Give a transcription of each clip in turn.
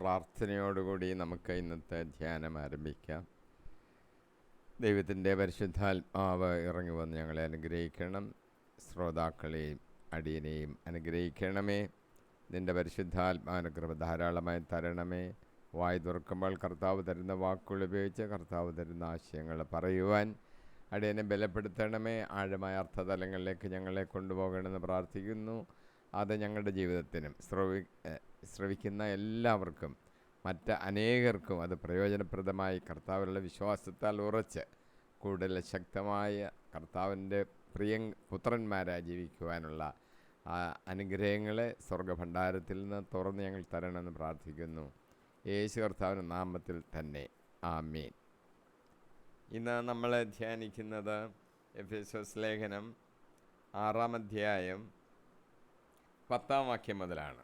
പ്രാർത്ഥനയോടുകൂടി നമുക്ക് ഇന്നത്തെ ധ്യാനം ആരംഭിക്കാം. ദൈവത്തിൻ്റെ പരിശുദ്ധാത്മാവ് ഇറങ്ങി വന്ന് ഞങ്ങളെ അനുഗ്രഹിക്കണം. ശ്രോതാക്കളെയും അടിയനെയും അനുഗ്രഹിക്കണമേ. നിൻ്റെ പരിശുദ്ധാത്മാനുഗ്രഹം ധാരാളമായി തരണമേ. വായി തുറക്കുമ്പോൾ കർത്താവ് തരുന്ന വാക്കുകൾ ഉപയോഗിച്ച് കർത്താവ് തരുന്ന ആശയങ്ങൾ പറയുവാൻ അടിയനെ ബലപ്പെടുത്തണമേ. ആഴമായ അർത്ഥതലങ്ങളിലേക്ക് ഞങ്ങളെ കൊണ്ടുപോകണമെന്ന് പ്രാർത്ഥിക്കുന്നു. അത് ഞങ്ങളുടെ ജീവിതത്തിനും ശ്രവിക്കുന്ന എല്ലാവർക്കും മറ്റ് അനേകർക്കും അത് പ്രയോജനപ്രദമായി കർത്താവിലുള്ള വിശ്വാസത്താൽ ഉറച്ച് കൂടുതൽ ശക്തമായ കർത്താവിൻ്റെ പുത്രന്മാരായി ജീവിക്കുവാനുള്ള അനുഗ്രഹങ്ങളെ സ്വർഗഭണ്ഡാരത്തിൽ നിന്ന് തുറന്ന് ഞങ്ങൾ തരണമെന്ന് പ്രാർത്ഥിക്കുന്നു. യേശു കർത്താവിൻ്റെ നാമത്തിൽ തന്നെ ആമേൻ. ഇന്ന് നമ്മൾ ധ്യാനിക്കുന്നത് എഫേസ്യോസ് ലേഖനം 6-ാം അധ്യായം 10-ാം വാക്യം മുതലാണ്.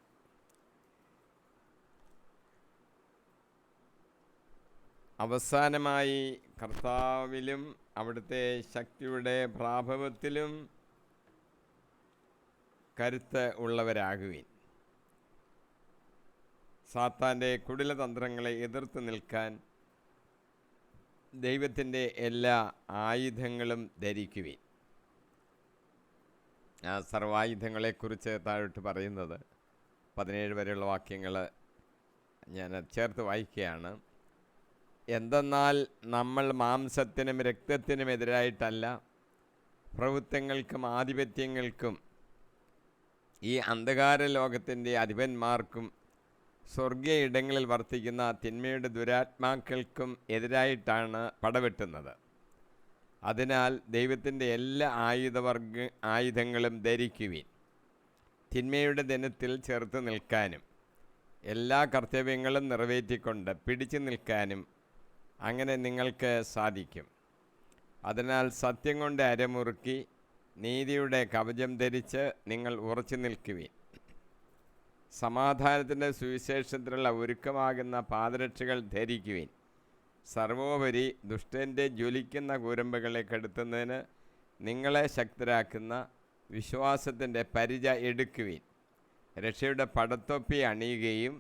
അവസാനമായി കർത്താവിലും അവിടുത്തെ ശക്തിയുടെ പ്രാഭവത്തിലും കരുത്ത് ഉള്ളവരാകുവിൻ. സാത്താൻ്റെ കുടിലതന്ത്രങ്ങളെ എതിർത്ത് നിൽക്കാൻ ദൈവത്തിൻ്റെ എല്ലാ ആയുധങ്ങളും ധരിക്കുവിൻ. ആ സർവായുധങ്ങളെക്കുറിച്ച് താഴോട്ട് പറയുന്നത് 17 വരെയുള്ള വാക്യങ്ങൾ ഞാൻ ചേർത്ത് വായിക്കുകയാണ്. എന്തെന്നാൽ നമ്മൾ മാംസത്തിനും രക്തത്തിനും എതിരായിട്ടല്ല, പ്രഭുത്വങ്ങൾക്കും ആധിപത്യങ്ങൾക്കും ഈ അന്ധകാര ലോകത്തിൻ്റെ അധിപന്മാർക്കും സ്വർഗീയ ഇടങ്ങളിൽ വർത്തിക്കുന്ന തിന്മയുടെ ദുരാത്മാക്കൾക്കും എതിരായിട്ടാണ് പടവെട്ടുന്നത്. അതിനാൽ ദൈവത്തിൻ്റെ എല്ലാ ആയുധങ്ങളും ധരിക്കുവിൻ. തിന്മയുടെ ദിനത്തിൽ ചെറുത്ത് നിൽക്കാനും എല്ലാ കർത്തവ്യങ്ങളും നിറവേറ്റിക്കൊണ്ട് പിടിച്ചു നിൽക്കാനും അങ്ങനെ നിങ്ങൾക്ക് സാധിക്കും. അതിനാൽ സത്യം കൊണ്ട് അരമുറുക്കി നീതിയുടെ കവചം ധരിച്ച് നിങ്ങൾ ഉറച്ചു നിൽക്കുവിൻ. സമാധാനത്തിൻ്റെ സുവിശേഷത്തിലുള്ള ഒരുക്കമാകുന്ന പാദരക്ഷകൾ ധരിക്കുവിൻ. സർവോപരി ദുഷ്ടൻ്റെ ജ്വലിക്കുന്ന കൂരമ്പുകളെ കെടുത്തുന്നതിന് നിങ്ങളെ ശക്തരാക്കുന്ന വിശ്വാസത്തിൻ്റെ പരിച എടുക്കുവിൻ. രക്ഷയുടെ പടത്തൊപ്പി അണിയുകയും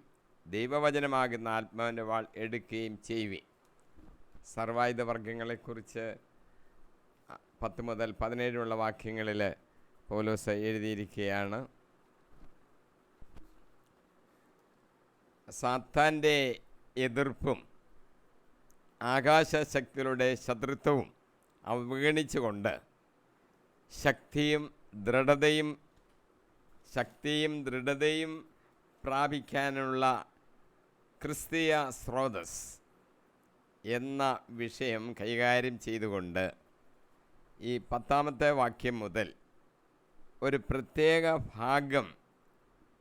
ദൈവവചനമാകുന്ന ആത്മാവിൻ്റെ വാൾ എടുക്കുകയും ചെയ്യുവിൻ. സർവായുധ വർഗങ്ങളെക്കുറിച്ച് 10 മുതൽ 17 വാക്യങ്ങളിൽ പൗലോസ് എഴുതിയിരിക്കുകയാണ്. സാത്താൻ്റെ എതിർപ്പും ആകാശശക്തികളുടെ ശത്രുത്വവും അവഗണിച്ചുകൊണ്ട് ശക്തിയും ദൃഢതയും പ്രാപിക്കാനുള്ള ക്രിസ്തീയ സ്രോതസ് എന്ന വിഷയം കൈകാര്യം ചെയ്തുകൊണ്ട് ഈ 10-ാമത്തെ വാക്യം മുതൽ ഒരു പ്രത്യേക ഭാഗം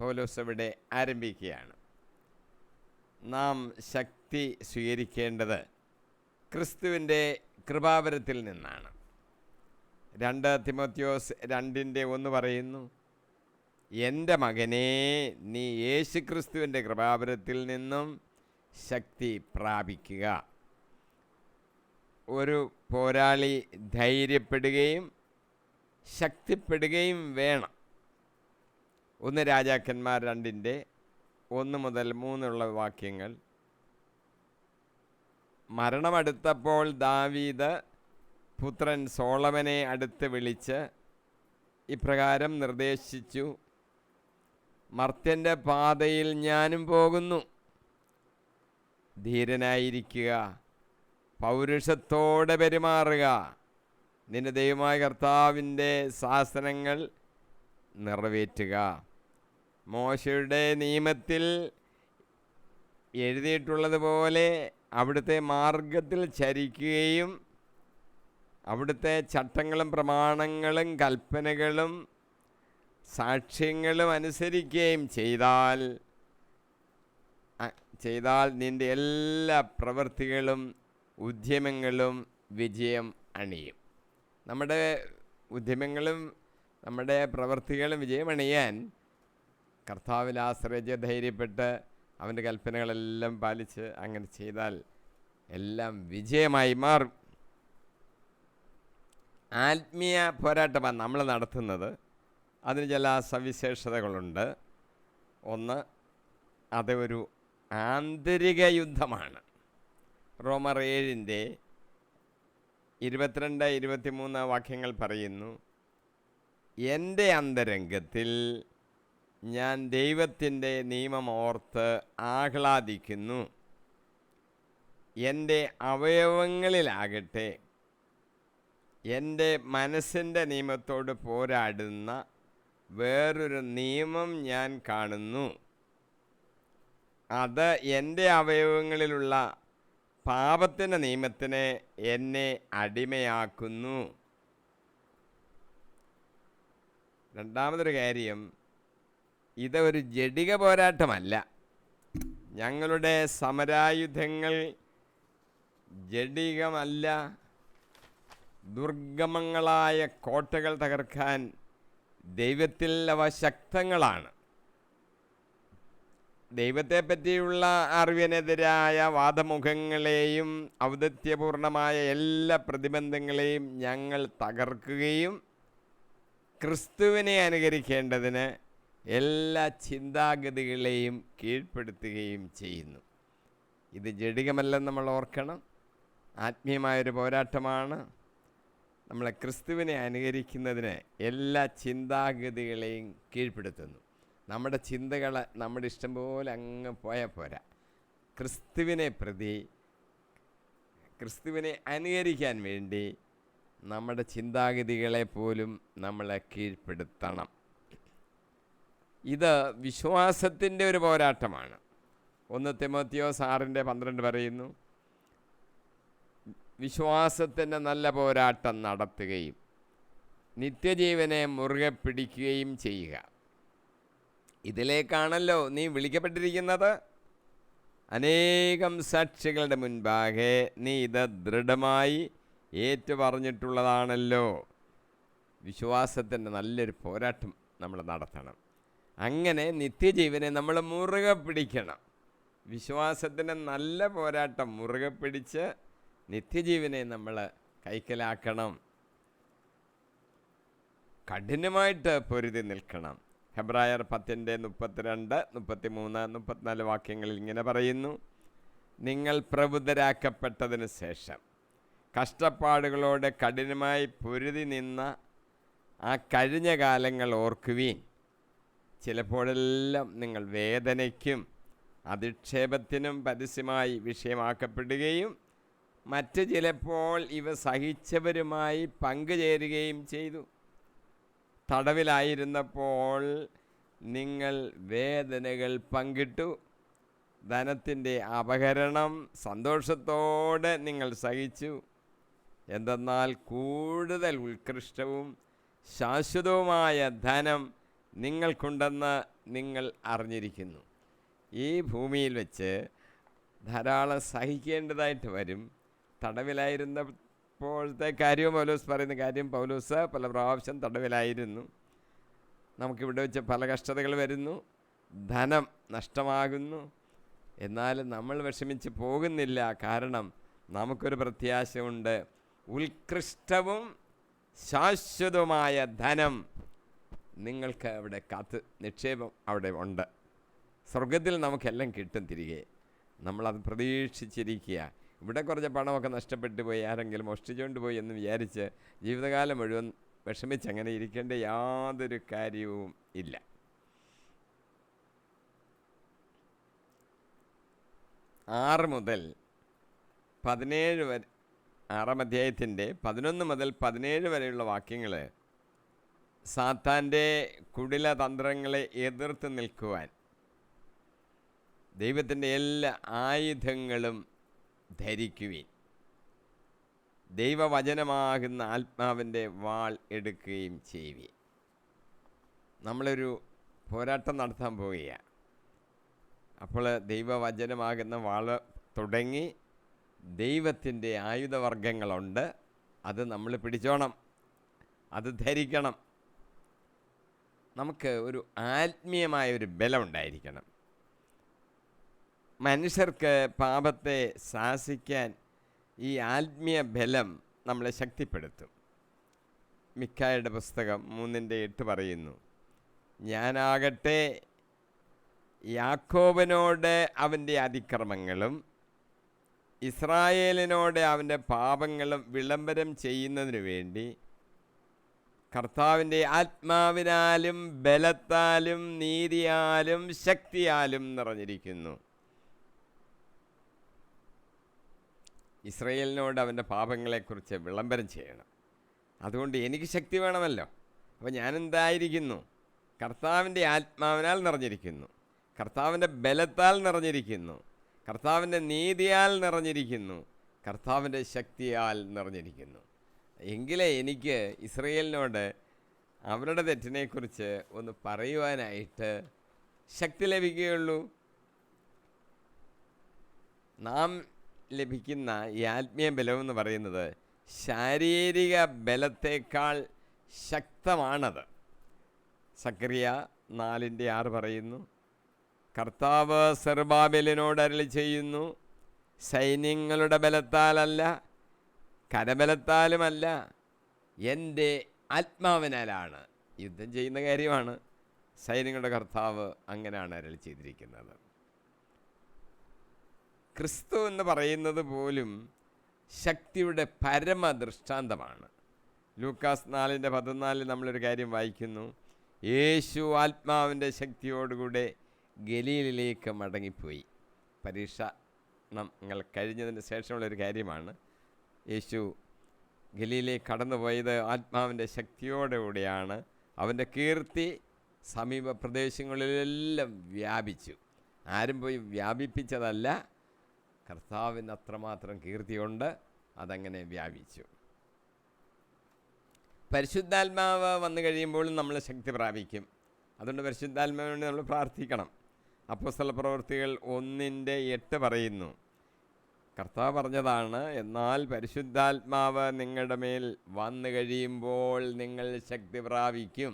പൗലോസ് ഇവിടെ ആരംഭിക്കുകയാണ്. നാം ശക്തി സ്വീകരിക്കേണ്ടത് ക്രിസ്തുവിൻ്റെ കൃപാവരത്തിൽ നിന്നാണ്. 2 തിമോത്തിയോസ് 2:1 പറയുന്നു, എൻ്റെ മകനേ, നീ യേശുക്രിസ്തുവിൻ്റെ കൃപാവരത്തിൽ നിന്നും ശക്തി പ്രാപിക്കുക. ഒരു പോരാളി ധൈര്യപ്പെടുകയും ശക്തിപ്പെടുകയും വേണം. 1 രാജാക്കന്മാർ 2:1 മുതൽ 3 വാക്യങ്ങൾ. മരണമടുത്തപ്പോൾ ദാവീദ് പുത്രൻ സോളമനെ അടുത്ത് വിളിച്ച് ഇപ്രകാരം നിർദ്ദേശിച്ചു: മർത്യൻ്റെ പാതയിൽ ഞാനും പോകുന്നു. ധീരനായിരിക്കുക, പൗരുഷത്തോടെ പെരുമാറുക, നിന്റെ ദൈവമായ കർത്താവിൻ്റെ ശാസനങ്ങൾ നിറവേറ്റുക. മോശയുടെ നിയമത്തിൽ എഴുതിയിട്ടുള്ളതുപോലെ അവിടുത്തെ മാർഗത്തിൽ ചരിക്കുകയും അവിടുത്തെ ചട്ടങ്ങളും പ്രമാണങ്ങളും കൽപ്പനകളും സാക്ഷ്യങ്ങളും അനുസരിക്കുകയും ചെയ്താൽ നിൻ്റെ എല്ലാ പ്രവൃത്തികളും ഉദ്യമങ്ങളും വിജയം അണിയും. നമ്മുടെ ഉദ്യമങ്ങളും നമ്മുടെ പ്രവൃത്തികളും വിജയമണിയാൻ കർത്താവിൽ ആശ്രയിച്ച് ധൈര്യപ്പെട്ട് അവൻ്റെ കൽപ്പനകളെല്ലാം പാലിച്ച് അങ്ങനെ ചെയ്താൽ എല്ലാം വിജയമായി മാറും. ആത്മീയ പോരാട്ടമാണ് നമ്മൾ നടത്തുന്നത്. അതിന് ചില സവിശേഷതകളുണ്ട്. ഒന്ന്, അത് ഒരു ആന്തരിക യുദ്ധമാണ്. റോമർ 7 22-23 വാക്യങ്ങൾ പറയുന്നു, എൻ്റെ അന്തരംഗത്തിൽ ഞാൻ ദൈവത്തിൻ്റെ നിയമം ഓർത്ത് ആഹ്ലാദിക്കുന്നു. എൻ്റെ അവയവങ്ങളിലാകട്ടെ എൻ്റെ മനസ്സിൻ്റെ നിയമത്തോട് പോരാടുന്ന വേറൊരു നിയമം ഞാൻ കാണുന്നു. അത് എൻ്റെ അവയവങ്ങളിലുള്ള പാപത്തിൻ്റെ നിയമത്തിന് എന്നെ അടിമയാക്കുന്നു. രണ്ടാമതൊരു കാര്യം, ഇതൊരു ജഡിക പോരാട്ടമല്ല. ഞങ്ങളുടെ സമരായുധങ്ങൾ ജഡികമല്ല. ദുർഗമങ്ങളായ കോട്ടകൾ തകർക്കാൻ ദൈവത്തിൽ അവ ശക്തങ്ങളാണ്. ദൈവത്തെപ്പറ്റിയുള്ള അറിവിനെതിരായ വാദമുഖങ്ങളെയും ഔദത്യപൂർണമായ എല്ലാ പ്രതിബന്ധങ്ങളെയും ഞങ്ങൾ തകർക്കുകയും ക്രിസ്തുവിനെ അനുകരിക്കേണ്ടതിന് എല്ലാ ചിന്താഗതികളെയും കീഴ്പ്പെടുത്തുകയും ചെയ്യുന്നു. ഇത് ജഡികമല്ലെന്ന് നമ്മൾ ഓർക്കണം. ആത്മീയമായൊരു പോരാട്ടമാണ്. നമ്മളെ ക്രിസ്തുവിനെ അനുകരിക്കുന്നതിന് എല്ലാ ചിന്താഗതികളെയും കീഴ്പ്പെടുത്തുന്നു. നമ്മുടെ ചിന്തകൾ നമ്മുടെ ഇഷ്ടം പോലെ അങ്ങ് പോയാൽ പോരാ. ക്രിസ്തുവിനെ അനുകരിക്കാൻ വേണ്ടി നമ്മുടെ ചിന്താഗതികളെ പോലും നമ്മളെ കീഴ്പ്പെടുത്തണം. ഇത് വിശ്വാസത്തിൻ്റെ ഒരു പോരാട്ടമാണ്. 1 തിമോത്തിയോസ് 6:12 പറയുന്നു, വിശ്വാസത്തിൻ്റെ നല്ല പോരാട്ടം നടത്തുകയും നിത്യജീവനെ മുറുകെ പിടിക്കുകയും ചെയ്യുക. ഇതിലേക്കാണല്ലോ നീ വിളിക്കപ്പെട്ടിരിക്കുന്നത്. അനേകം സാക്ഷികളുടെ മുൻപാകെ നീ ഇത് ദൃഢമായി ഏറ്റുപറഞ്ഞിട്ടുള്ളതാണല്ലോ. വിശ്വാസത്തിൻ്റെ നല്ലൊരു പോരാട്ടം നമ്മൾ നടത്തണം. അങ്ങനെ നിത്യജീവനെ നമ്മൾ മുറുകെ പിടിക്കണം. വിശ്വാസത്തിൻ്റെ നല്ല പോരാട്ടം മുറുകെ പിടിച്ച് നിത്യജീവനെ നമ്മൾ കൈക്കലാക്കണം. കഠിനമായിട്ട് പൊരുതി നിൽക്കണം. ഹെബ്രായർ 10:32, 33, 34 വാക്യങ്ങളിൽ ഇങ്ങനെ പറയുന്നു, നിങ്ങൾ പ്രബുദ്ധരാക്കപ്പെട്ടതിന് ശേഷം കഷ്ടപ്പാടുകളോടെ കഠിനമായി പൊരുതി നിന്ന ആ കഴിഞ്ഞ കാലങ്ങൾ ഓർക്കുവീൻ. ചിലപ്പോഴെല്ലാം നിങ്ങൾ വേദനയ്ക്കും അധിക്ഷേപത്തിനും പരസ്യമായി വിഷയമാക്കപ്പെടുകയും മറ്റ് ചിലപ്പോൾ ഇവ സഹിച്ചവരുമായി പങ്കുചേരുകയും ചെയ്തു. തടവിലായിരുന്നപ്പോൾ നിങ്ങൾ വേദനകൾ പങ്കിട്ടു. ധനത്തിൻ്റെ അപഹരണം സന്തോഷത്തോടെ നിങ്ങൾ സഹിച്ചു. എന്തെന്നാൽ കൂടുതൽ ഉത്കൃഷ്ടവും ശാശ്വതവുമായ ധനം നിങ്ങൾക്കുണ്ടെന്ന് നിങ്ങൾ അറിഞ്ഞിരിക്കുന്നു. ഈ ഭൂമിയിൽ വെച്ച് ധാരാളം സഹിക്കേണ്ടതായിട്ട് വരും. തടവിലായിരുന്നപ്പോഴത്തെ കാര്യവും പൗലോസ് പറയുന്ന കാര്യം, പൗലോസ് പല പ്രാവശ്യം തടവിലായിരുന്നു. നമുക്കിവിടെ വെച്ച് പല കഷ്ടതകൾ വരുന്നു, ധനം നഷ്ടമാകുന്നു. എന്നാലും നമ്മൾ വിഷമിച്ച് പോകുന്നില്ല. കാരണം നമുക്കൊരു പ്രത്യാശയുണ്ട്. ഉത്കൃഷ്ടവും ശാശ്വതവുമായ ധനം നിങ്ങൾക്ക് അവിടെ നിക്ഷേപം അവിടെ ഉണ്ട്. സ്വർഗത്തിൽ നമുക്കെല്ലാം കിട്ടും തിരികെ. നമ്മളത് പ്രതീക്ഷിച്ചിരിക്കുക. ഇവിടെ കുറച്ച് പണമൊക്കെ നഷ്ടപ്പെട്ടു പോയി, ആരെങ്കിലും മോഷ്ടിച്ചുകൊണ്ട് പോയി എന്ന് വിചാരിച്ച് ജീവിതകാലം മുഴുവൻ വിഷമിച്ച് അങ്ങനെ ഇരിക്കേണ്ട യാതൊരു കാര്യവും ഇല്ല. ആറ് മുതൽ 17 വരെ, 6-ാം അധ്യായത്തിൻ്റെ 11 മുതൽ 17 വരെയുള്ള വാക്യങ്ങൾ സാത്താൻ്റെ കുടിലതന്ത്രങ്ങളെ എതിർത്ത് നിൽക്കുവാൻ ദൈവത്തിൻ്റെ എല്ലാ ആയുധങ്ങളും ധരിക്കുവിൻ, ദൈവവചനമാകുന്ന ആത്മാവിൻ്റെ വാൾ എടുക്കുകയും ചെയ്യുവിൻ. നമ്മളൊരു പോരാട്ടം നടത്താൻ പോവുകയാണ്. അപ്പോൾ ദൈവവചനമാകുന്ന വാൾ തുടങ്ങി ദൈവത്തിൻ്റെ ആയുധവർഗങ്ങളുണ്ട്. അത് നമ്മൾ പിടിച്ചോണം, അത് ധരിക്കണം. നമുക്ക് ഒരു ആത്മീയമായൊരു ബലമുണ്ടായിരിക്കണം. മനുഷ്യർക്ക് പാപത്തെ ശാസിക്കാൻ ഈ ആത്മീയ ബലം നമ്മളെ ശക്തിപ്പെടുത്തും. മിക്കായുടെ പുസ്തകം 3:8 പറയുന്നു, ഞാനാകട്ടെ യാക്കോബിനോട് അവൻ്റെ അതിക്രമങ്ങളും ഇസ്രായേലിനോട് അവൻ്റെ പാപങ്ങളും വിളംബരം ചെയ്യുന്നതിനു വേണ്ടി കർത്താവിൻ്റെ ആത്മാവിനാലും ബലത്താലും നീതിയാലും ശക്തിയാലും നിറഞ്ഞിരിക്കുന്നു. ഇസ്രായേലിനോട് അവൻ്റെ പാപങ്ങളെക്കുറിച്ച് വിളംബരം ചെയ്യണം. അതുകൊണ്ട് എനിക്ക് ശക്തി വേണമല്ലോ. അപ്പോൾ ഞാനെന്തായിരിക്കുന്നു? കർത്താവിൻ്റെ ആത്മാവിനാൽ നിറഞ്ഞിരിക്കുന്നു, കർത്താവിൻ്റെ ബലത്താൽ നിറഞ്ഞിരിക്കുന്നു, കർത്താവിൻ്റെ നീതിയാൽ നിറഞ്ഞിരിക്കുന്നു, കർത്താവിൻ്റെ ശക്തിയാൽ നിറഞ്ഞിരിക്കുന്നു. എങ്കിലേ എനിക്ക് ഇസ്രായേലിനോട് അവരുടെ തെറ്റിനെക്കുറിച്ച് ഒന്ന് പറയുവാനായിട്ട് ശക്തി ലഭിക്കുകയുള്ളൂ. നാം ലഭിക്കുന്ന ഈ ആത്മീയ ബലമെന്ന് പറയുന്നത് ശാരീരിക ബലത്തേക്കാൾ ശക്തമാണത്. സക്കറിയ 4:6 പറയുന്നു, കർത്താവ് സെറുബാബേലിനോട് അരുളി ചെയ്യുന്നു, സൈന്യങ്ങളുടെ ബലത്താലല്ല, കരബലത്താലുമല്ല, എൻ്റെ ആത്മാവിനാലാണ്. യുദ്ധം ചെയ്യുന്ന കാര്യമാണ്. സൈന്യങ്ങളുടെ കർത്താവ് അങ്ങനെയാണ് അരുളി ചെയ്തിരിക്കുന്നത്. ക്രിസ്തു എന്ന് പറയുന്നത് പോലും ശക്തിയുടെ പരമ ദൃഷ്ടാന്തമാണ്. ലൂക്കാസ് 4:14 നമ്മളൊരു കാര്യം വായിക്കുന്നു, യേശു ആത്മാവിൻ്റെ ശക്തിയോടുകൂടെ ഗലീലിലേക്ക് മടങ്ങിപ്പോയി. പരീക്ഷണങ്ങൾ കഴിഞ്ഞതിന് ശേഷമുള്ളൊരു കാര്യമാണ്. യേശു ഗലീലയിലേക്ക് കടന്നുപോയത് ആത്മാവിൻ്റെ ശക്തിയോടുകൂടിയാണ്. അവൻ്റെ കീർത്തി സമീപ പ്രദേശങ്ങളിലെല്ലാം വ്യാപിച്ചു. ആരും പോയി വ്യാപിപ്പിച്ചതല്ല, കർത്താവിന് അത്രമാത്രം കീർത്തിയുണ്ട്, അതങ്ങനെ വ്യാപിച്ചു. പരിശുദ്ധാത്മാവ് വന്നു കഴിയുമ്പോഴും നമ്മൾ ശക്തി പ്രാപിക്കും. അതുകൊണ്ട് പരിശുദ്ധാത്മാവിന് വേണ്ടി നമ്മൾ പ്രാർത്ഥിക്കണം. അപ്പോസ്തലപ്രവൃത്തികൾ 1:8 പറയുന്നു, കർത്താവ് പറഞ്ഞതാണ്, എന്നാൽ പരിശുദ്ധാത്മാവ് നിങ്ങളുടെ മേൽ വന്നു കഴിയുമ്പോൾ നിങ്ങൾ ശക്തി പ്രാപിക്കും.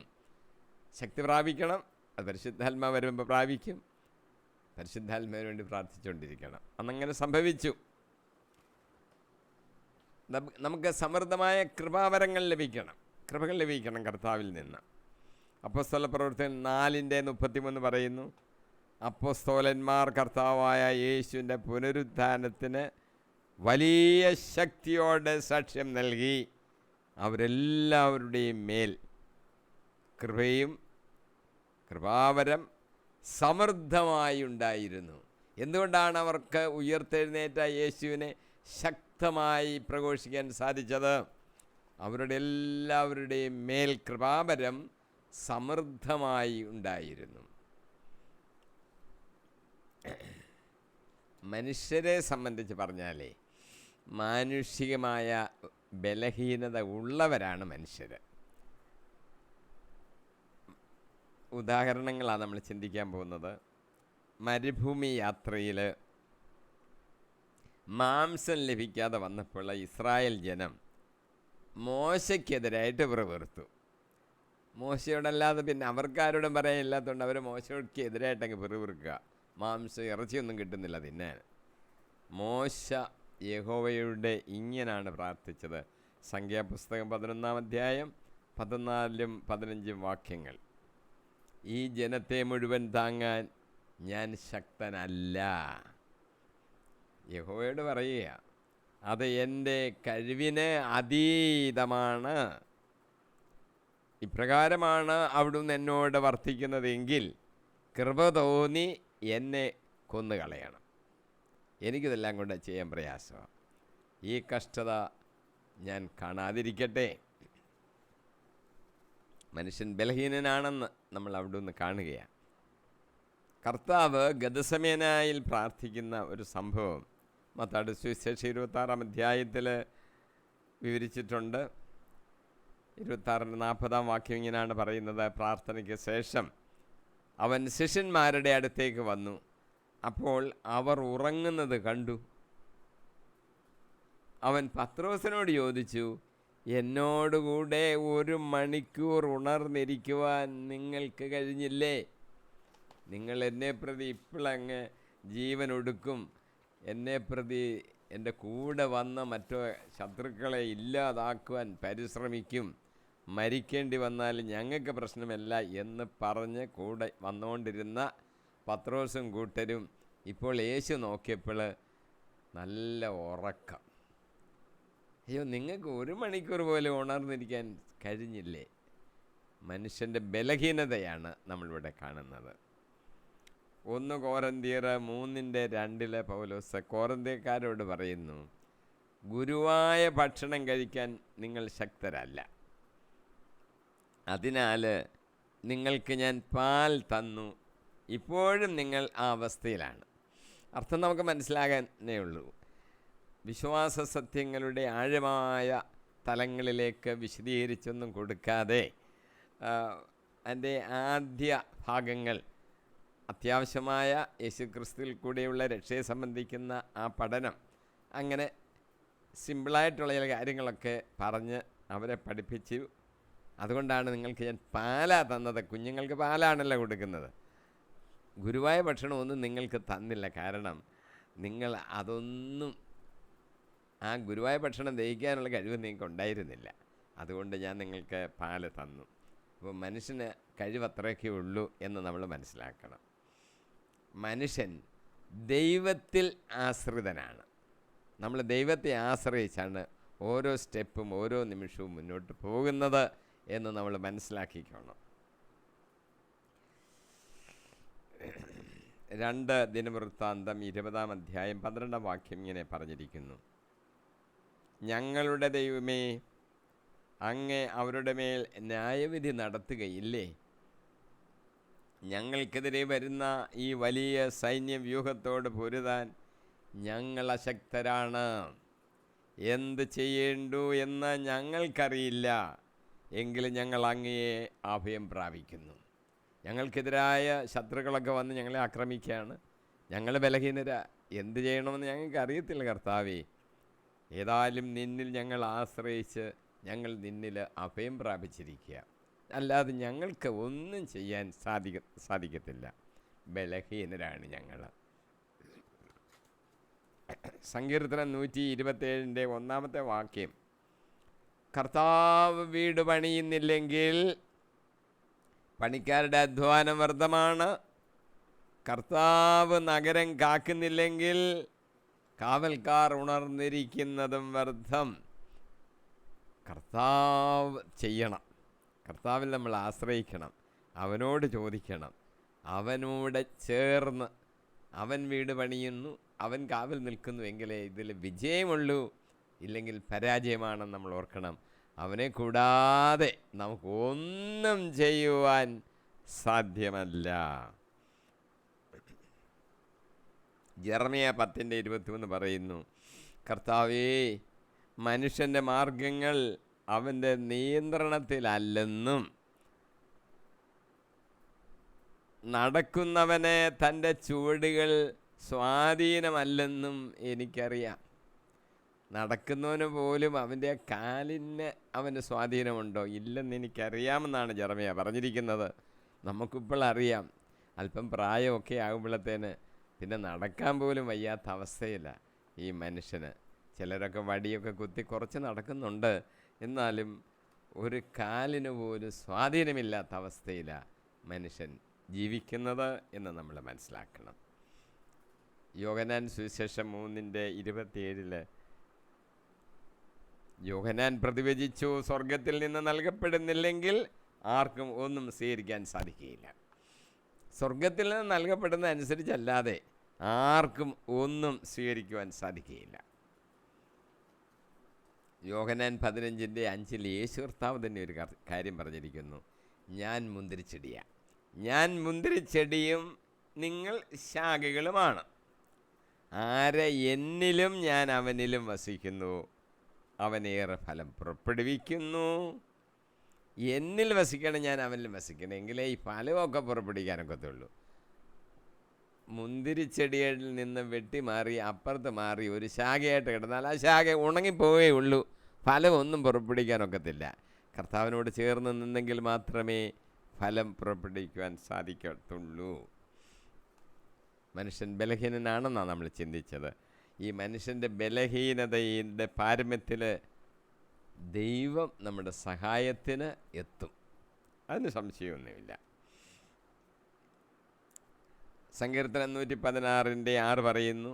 ശക്തി പ്രാപിക്കണം, അത് പരിശുദ്ധാത്മാവ് വരുമ്പോൾ പ്രാപിക്കും. പരിശുദ്ധാത്മാവിന് വേണ്ടി പ്രാർത്ഥിച്ചുകൊണ്ടിരിക്കണം. അന്നങ്ങനെ സംഭവിച്ചു. നമുക്ക് സമൃദ്ധമായ കൃപാവരങ്ങൾ ലഭിക്കണം, കൃപകൾ ലഭിക്കണം കർത്താവിൽ നിന്ന്. അപ്പോസ്തലപ്രവൃത്തികൾ 4:33 പറയുന്നു, അപ്പോസ്തലന്മാർ കർത്താവായ യേശുവിൻ്റെ പുനരുത്ഥാനത്തിന് വലിയ ശക്തിയോടെ സാക്ഷ്യം നൽകി. അവരെല്ലാവരുടെയും മേൽ കൃപയും കൃപാവരം സമൃദ്ധമായി ഉണ്ടായിരുന്നു. എന്തുകൊണ്ടാണ് അവർക്ക് ഉയർത്തെഴുന്നേറ്റ യേശുവിനെ ശക്തമായി പ്രഘോഷിക്കാൻ സാധിച്ചത്? അവരുടെ എല്ലാവരുടെയും മേൽ കൃപാവരം സമൃദ്ധമായി ഉണ്ടായിരുന്നു. മനുഷ്യരെ സംബന്ധിച്ച് പറഞ്ഞാലേ മാനുഷികമായ ബലഹീനത ഉള്ളവരാണ് മനുഷ്യർ. ഉദാഹരണങ്ങളാണ് നമ്മൾ ചിന്തിക്കാൻ പോകുന്നത്. മരുഭൂമി യാത്രയിൽ മാംസം ലഭിക്കാതെ വന്നപ്പോൾ ഇസ്രായേൽ ജനം മോശയ്ക്കെതിരായിട്ട് വെറുത്തു. മോശയോടല്ലാതെ പിന്നെ അവർക്കാരോടും പറയാനില്ലാത്തതുകൊണ്ട് അവർ മോശയ്ക്ക് എതിരായിട്ടങ്ങ് വെറുക്കുക. മാംസം ഇറച്ചിയൊന്നും കിട്ടുന്നില്ല തിന്നാൻ. മോശ യഹോവയുടെ ഇങ്ങനാണ് പ്രാർത്ഥിച്ചത്. സംഖ്യാപുസ്തകം 11-ാം 14-15 വാക്യങ്ങൾ, ഈ ജനത്തെ മുഴുവൻ താങ്ങാൻ ഞാൻ ശക്തനല്ല. യഹോവയോട് പറയുക, അത് എൻ്റെ കഴിവിന് അതീതമാണ്. ഇപ്രകാരമാണ് അവിടുന്ന് എന്നോട് വർത്തിക്കുന്നതെങ്കിൽ കൃപ തോന്നി എന്നെ കൊന്നുകളയണം. എനിക്കിതെല്ലാം കൊണ്ട് ചെയ്യാൻ പ്രയാസമാണ്. ഈ കഷ്ടത ഞാൻ കാണാതിരിക്കട്ടെ. മനുഷ്യൻ ബലഹീനനാണെന്ന് നമ്മൾ അവിടെ നിന്ന് കാണുകയാണ്. കർത്താവ് ഗദസമേനായിൽ പ്രാർത്ഥിക്കുന്ന ഒരു സംഭവം മത്തായിയുടെ സുവിശേഷം 26-ാം അധ്യായത്തിൽ വിവരിച്ചിട്ടുണ്ട്. 26-40 വാക്യം ഇങ്ങനെയാണ് പറയുന്നത്, പ്രാർത്ഥനയ്ക്ക് ശേഷം അവൻ ശിഷ്യന്മാരുടെ അടുത്തേക്ക് വന്നു. അപ്പോൾ അവർ ഉറങ്ങുന്നത് കണ്ടു. അവൻ പത്രോസിനോട് ചോദിച്ചു, എന്നോടുകൂടെ 1 മണിക്കൂർ ഉണർന്നിരിക്കുവാൻ നിങ്ങൾക്ക് കഴിഞ്ഞില്ലേ? നിങ്ങൾ എന്നെ പ്രതി ഇപ്പോഴങ്ങ് ജീവൻ ഒടുക്കും. എന്നെ പ്രതി എൻ്റെ കൂടെ വന്ന മറ്റു ശത്രുക്കളെ ഇല്ലാതാക്കുവാൻ പരിശ്രമിക്കും. മരിക്കേണ്ടി വന്നാൽ ഞങ്ങൾക്ക് പ്രശ്നമല്ല എന്ന് പറഞ്ഞ് കൂടെ വന്നുകൊണ്ടിരുന്ന പത്രോസും കൂട്ടരും ഇപ്പോൾ യേശു നോക്കിയപ്പോൾ നല്ല ഉറക്കം. അയ്യോ, നിങ്ങൾക്ക് 1 മണിക്കൂർ പോലും ഉണർന്നിരിക്കാൻ കഴിഞ്ഞില്ലേ? മനുഷ്യൻ്റെ ബലഹീനതയാണ് നമ്മളിവിടെ കാണുന്നത്. 1 കൊരിന്ത്യർ 3:2 പൗലോസ് കൊരിന്ത്യക്കാരോട് പറയുന്നു, ഗുരുവായ ഭക്ഷണം കഴിക്കാൻ നിങ്ങൾ ശക്തരല്ല, അതിനാൽ നിങ്ങൾക്ക് ഞാൻ പാൽ തന്നു, ഇപ്പോഴും നിങ്ങൾ ആ അവസ്ഥയിലാണ്. അർത്ഥം നമുക്ക് മനസ്സിലാകാനേ ഉള്ളൂ. വിശ്വാസ സത്യങ്ങളുടെ ആഴമായ തലങ്ങളിലേക്ക് വിശദീകരിച്ചൊന്നും കൊടുക്കാതെ അതിൻ്റെ ആദ്യ ഭാഗങ്ങൾ, അത്യാവശ്യമായ യേശുക്രിസ്തുവിൽ കൂടെയുള്ള രക്ഷയെ സംബന്ധിക്കുന്ന ആ പഠനം, അങ്ങനെ സിമ്പിളായിട്ടുള്ള ചില കാര്യങ്ങളൊക്കെ പറഞ്ഞ് അവരെ പഠിപ്പിച്ചു. അതുകൊണ്ടാണ് നിങ്ങൾക്ക് ഞാൻ പാലാ തന്നത്. കുഞ്ഞുങ്ങൾക്ക് പാലാണല്ലോ കൊടുക്കുന്നത്. ഗുരുവായ ഭക്ഷണമൊന്നും നിങ്ങൾക്ക് തന്നില്ല. കാരണം നിങ്ങൾ അതൊന്നും, ആ ഗുരുവായ ഭക്ഷണം ദഹിക്കാനുള്ള കഴിവ് നിങ്ങൾക്ക് ഉണ്ടായിരുന്നില്ല. അതുകൊണ്ട് ഞാൻ നിങ്ങൾക്ക് പാല് തന്നു. അപ്പോൾ മനുഷ്യന് കഴിവ് അത്രയൊക്കെ ഉള്ളൂ എന്ന് നമ്മൾ മനസ്സിലാക്കണം. മനുഷ്യൻ ദൈവത്തിൽ ആശ്രിതനാണ്. നമ്മൾ ദൈവത്തെ ആശ്രയിച്ചാണ് ഓരോ സ്റ്റെപ്പും ഓരോ നിമിഷവും മുന്നോട്ട് പോകുന്നത് എന്ന് നമ്മൾ മനസ്സിലാക്കിക്കണം. 2 ദിനവൃത്താന്തം 20-ാം അധ്യായം 12-ാം വാക്യം ഇങ്ങനെ പറഞ്ഞിരിക്കുന്നു, ഞങ്ങളുടെ ദൈവമേ, അങ്ങേ അവരുടെ മേൽ ന്യായവിധി നടത്തുകയില്ലേ? ഞങ്ങൾക്കെതിരെ വരുന്ന ഈ വലിയ സൈന്യവ്യൂഹത്തോട് പൊരുതാൻ ഞങ്ങൾ അശക്തരാണ്. എന്ത് ചെയ്യേണ്ടു എന്ന് ഞങ്ങൾക്കറിയില്ല. എങ്കിലും ഞങ്ങൾ അങ്ങയെ അഭയം പ്രാപിക്കുന്നു. ഞങ്ങൾക്കെതിരായ ശത്രുക്കളൊക്കെ വന്ന് ഞങ്ങളെ ആക്രമിക്കുകയാണ്. ഞങ്ങൾ ബലഹീനരാ. എന്ത് ചെയ്യണമെന്ന് ഞങ്ങൾക്ക് അറിയത്തില്ല കർത്താവേ. ഏതായാലും നിന്നിൽ ഞങ്ങൾ ആശ്രയിച്ച് ഞങ്ങൾ നിന്നിൽ അഭയം പ്രാപിച്ചിരിക്കുക. അല്ലാതെ ഞങ്ങൾക്ക് ഒന്നും ചെയ്യാൻ സാധിക്കത്തില്ല. ബലഹീനരാണ് ഞങ്ങൾ. സങ്കീർത്തനം 127-ന്റെ 1-ാമത്തെ വാക്യം, കർത്താവ് വീട് പണിയുന്നില്ലെങ്കിൽ പണിക്കാരുടെ അധ്വാനം വ്യർത്ഥമാണ്. കർത്താവ് നഗരം കാക്കുന്നില്ലെങ്കിൽ കാവൽക്കാർ ഉണർന്നിരിക്കുന്നതും വ്യർത്ഥം. കർത്താവ് ചെയ്യണം. കർത്താവിൽ നമ്മൾ ആശ്രയിക്കണം. അവനോട് ചോദിക്കണം. അവനോട് ചേർന്ന് അവൻ വീട് പണിയുന്നു, അവൻ കാവൽ നിൽക്കുന്നു എങ്കിലേ ഇതിൽ വിജയമുള്ളൂ. ഇല്ലെങ്കിൽ പരാജയമാണെന്ന് നമ്മൾ ഓർക്കണം. അവനെ കൂടാതെ നമുക്ക് ഒന്നും ചെയ്യുവാൻ സാധ്യമല്ല. ജെറമ്യ 10:23 പറയുന്നു, കർത്താവേ, മനുഷ്യൻ്റെ മാർഗങ്ങൾ അവൻ്റെ നിയന്ത്രണത്തിലല്ലെന്നും നടക്കുന്നവനെ തൻ്റെ ചുവടുകൾ സ്വാധീനമല്ലെന്നും എനിക്കറിയാം. നടക്കുന്നവന് പോലും അവൻ്റെ കാലിന് അവന് സ്വാധീനമുണ്ടോ? ഇല്ലെന്ന് എനിക്കറിയാമെന്നാണ് ജെറമ്യ പറഞ്ഞിരിക്കുന്നത്. നമുക്കിപ്പോൾ അറിയാം. അല്പം പ്രായമൊക്കെ ആകുമ്പോഴത്തേന് പിന്നെ നടക്കാൻ പോലും വയ്യാത്ത അവസ്ഥയില്ല ഈ മനുഷ്യന്. ചിലരൊക്കെ വടിയൊക്കെ കുത്തി കുറച്ച് നടക്കുന്നുണ്ട്, എന്നാലും ഒരു കാലിന് പോലും സ്വാധീനമില്ലാത്ത അവസ്ഥയിലാണ് മനുഷ്യൻ ജീവിക്കുന്നത് എന്ന് നമ്മൾ മനസ്സിലാക്കണം. യോഹന്നാൻ സുവിശേഷം 3:27 യോഹന്നാൻ പ്രതിവചിച്ചു, സ്വർഗത്തിൽ നിന്ന് നൽകപ്പെടുന്നില്ലെങ്കിൽ ആർക്കും ഒന്നും സ്വീകരിക്കാൻ സാധിക്കുകയില്ല. സ്വർഗത്തിൽ നിന്ന് നൽകപ്പെടുന്ന അനുസരിച്ചല്ലാതെ ആർക്കും ഒന്നും സ്വീകരിക്കുവാൻ സാധിക്കുകയില്ല. യോഹന്നാൻ 15:5 യേശു കർത്താവ് തന്നെ ഒരു കാര്യം പറഞ്ഞിരിക്കുന്നു, ഞാൻ മുന്തിരിച്ചെടിയാണ്, ഞാൻ മുന്തിരിച്ചെടിയും നിങ്ങൾ ശാഖകളുമാണ്. ആരെ എന്നിലും ഞാൻ അവനിലും വസിക്കുന്നു, അവനേറെ ഫലം പുറപ്പെടുവിക്കുന്നു. എന്നിൽ വസിക്കണം, ഞാൻ അവനിലും വസിക്കണം, എങ്കിലേ ഈ ഫലമൊക്കെ പുറപ്പെടുവിക്കാനൊക്കത്തുള്ളൂ. മുന്തിരിച്ചെടിയിൽ നിന്ന് വെട്ടി മാറി അപ്പുറത്ത് മാറി ഒരു ശാഖയായിട്ട് കിടന്നാൽ ആ ശാഖ ഉണങ്ങിപ്പോവേ ഉള്ളൂ, ഫലമൊന്നും പുറപ്പെടുവിക്കാനൊക്കത്തില്ല. കർത്താവിനോട് ചേർന്ന് നിന്നെങ്കിൽ മാത്രമേ ഫലം പുറപ്പെടുവിക്കുവാൻ സാധിക്കത്തുള്ളൂ. മനുഷ്യൻ ബലഹീനനാണെന്നാണ് നമ്മൾ ചിന്തിച്ചത്. ഈ മനുഷ്യൻ്റെ ബലഹീനതയുടെ പാരമ്യത്തിൽ ദൈവം നമ്മുടെ സഹായത്തിന് എത്തും, അതിന് സംശയമൊന്നുമില്ല. സങ്കീർത്തനം 116:6 പറയുന്നു,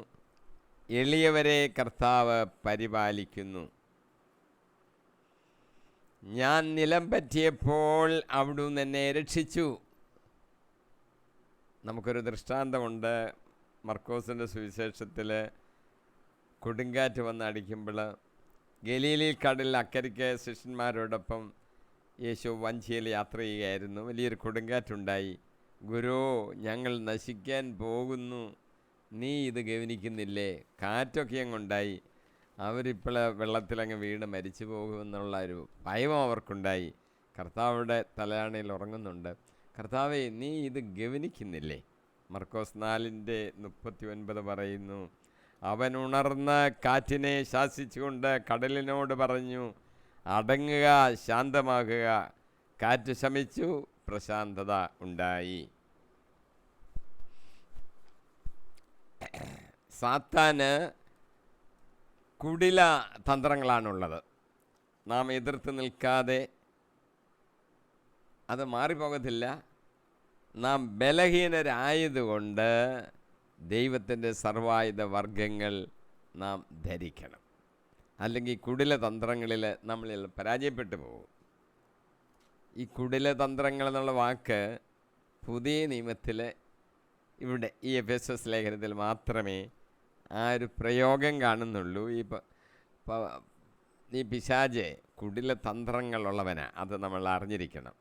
എളിയവരെ കർത്താവ് പരിപാലിക്കുന്നു. ഞാൻ നിലം പറ്റിയപ്പോൾ അവിടുന്ന് എന്നെ രക്ഷിച്ചു. നമുക്കൊരു ദൃഷ്ടാന്തമുണ്ട്. മർക്കോസിൻ്റെ സുവിശേഷത്തിൽ കൊടുങ്കാറ്റ് വന്ന് അടിക്കുമ്പോൾ ഗലീലി കടലിൽ അക്കരയ്ക്ക് ശിഷ്യന്മാരോടൊപ്പം യേശു വഞ്ചിയിൽ യാത്ര ചെയ്യുകയായിരുന്നു. വലിയൊരു കൊടുങ്കാറ്റുണ്ടായി. ഗുരു, ഞങ്ങൾ നശിക്കാൻ പോകുന്നു, നീ ഇത് ഗവനിക്കുന്നില്ലേ? കാറ്റൊക്കെ അങ്ങുണ്ടായി. അവരിപ്പോൾ വെള്ളത്തിലങ്ങ് വീണ് മരിച്ചു പോകുമെന്നുള്ള ഒരു ഭയം അവർക്കുണ്ടായി. കർത്താവിടെ തലയാണയിൽ ഉറങ്ങുന്നുണ്ട്. കർത്താവേ, നീ ഇത് ഗവനിക്കുന്നില്ലേ? മർക്കോസ് 4:39 പറയുന്നു, അവൻ ഉണർന്ന് കാറ്റിനെ ശാസിച്ചുകൊണ്ട് കടലിനോട് പറഞ്ഞു, അടങ്ങുക, ശാന്തമാകുക. കാറ്റ് ശമിച്ചു, പ്രശാന്തത ഉണ്ടായി. സാത്താന് കുടില തന്ത്രങ്ങളാണുള്ളത്. നാം എതിർത്ത് നിൽക്കാതെ അത് മാറിപ്പോകത്തില്ല. നാം ബലഹീനരായതുകൊണ്ട് ദൈവത്തിൻ്റെ സർവായുധ വർഗങ്ങൾ നാം ധരിക്കണം. അല്ലെങ്കിൽ കുടില തന്ത്രങ്ങളിൽ നമ്മൾ പരാജയപ്പെട്ടു പോകും. ഈ കുടില തന്ത്രങ്ങൾ എന്നുള്ള വാക്ക് പുതിയ നിയമത്തിൽ ഇവിടെ ഈ എഫെസസ് ലേഖനത്തിൽ മാത്രമേ ആ ഒരു പ്രയോഗം കാണുന്നുള്ളൂ. ഈ പിശാച് കുടില തന്ത്രങ്ങളുള്ളവനാണ്. അത് നമ്മൾ അറിഞ്ഞിരിക്കണം.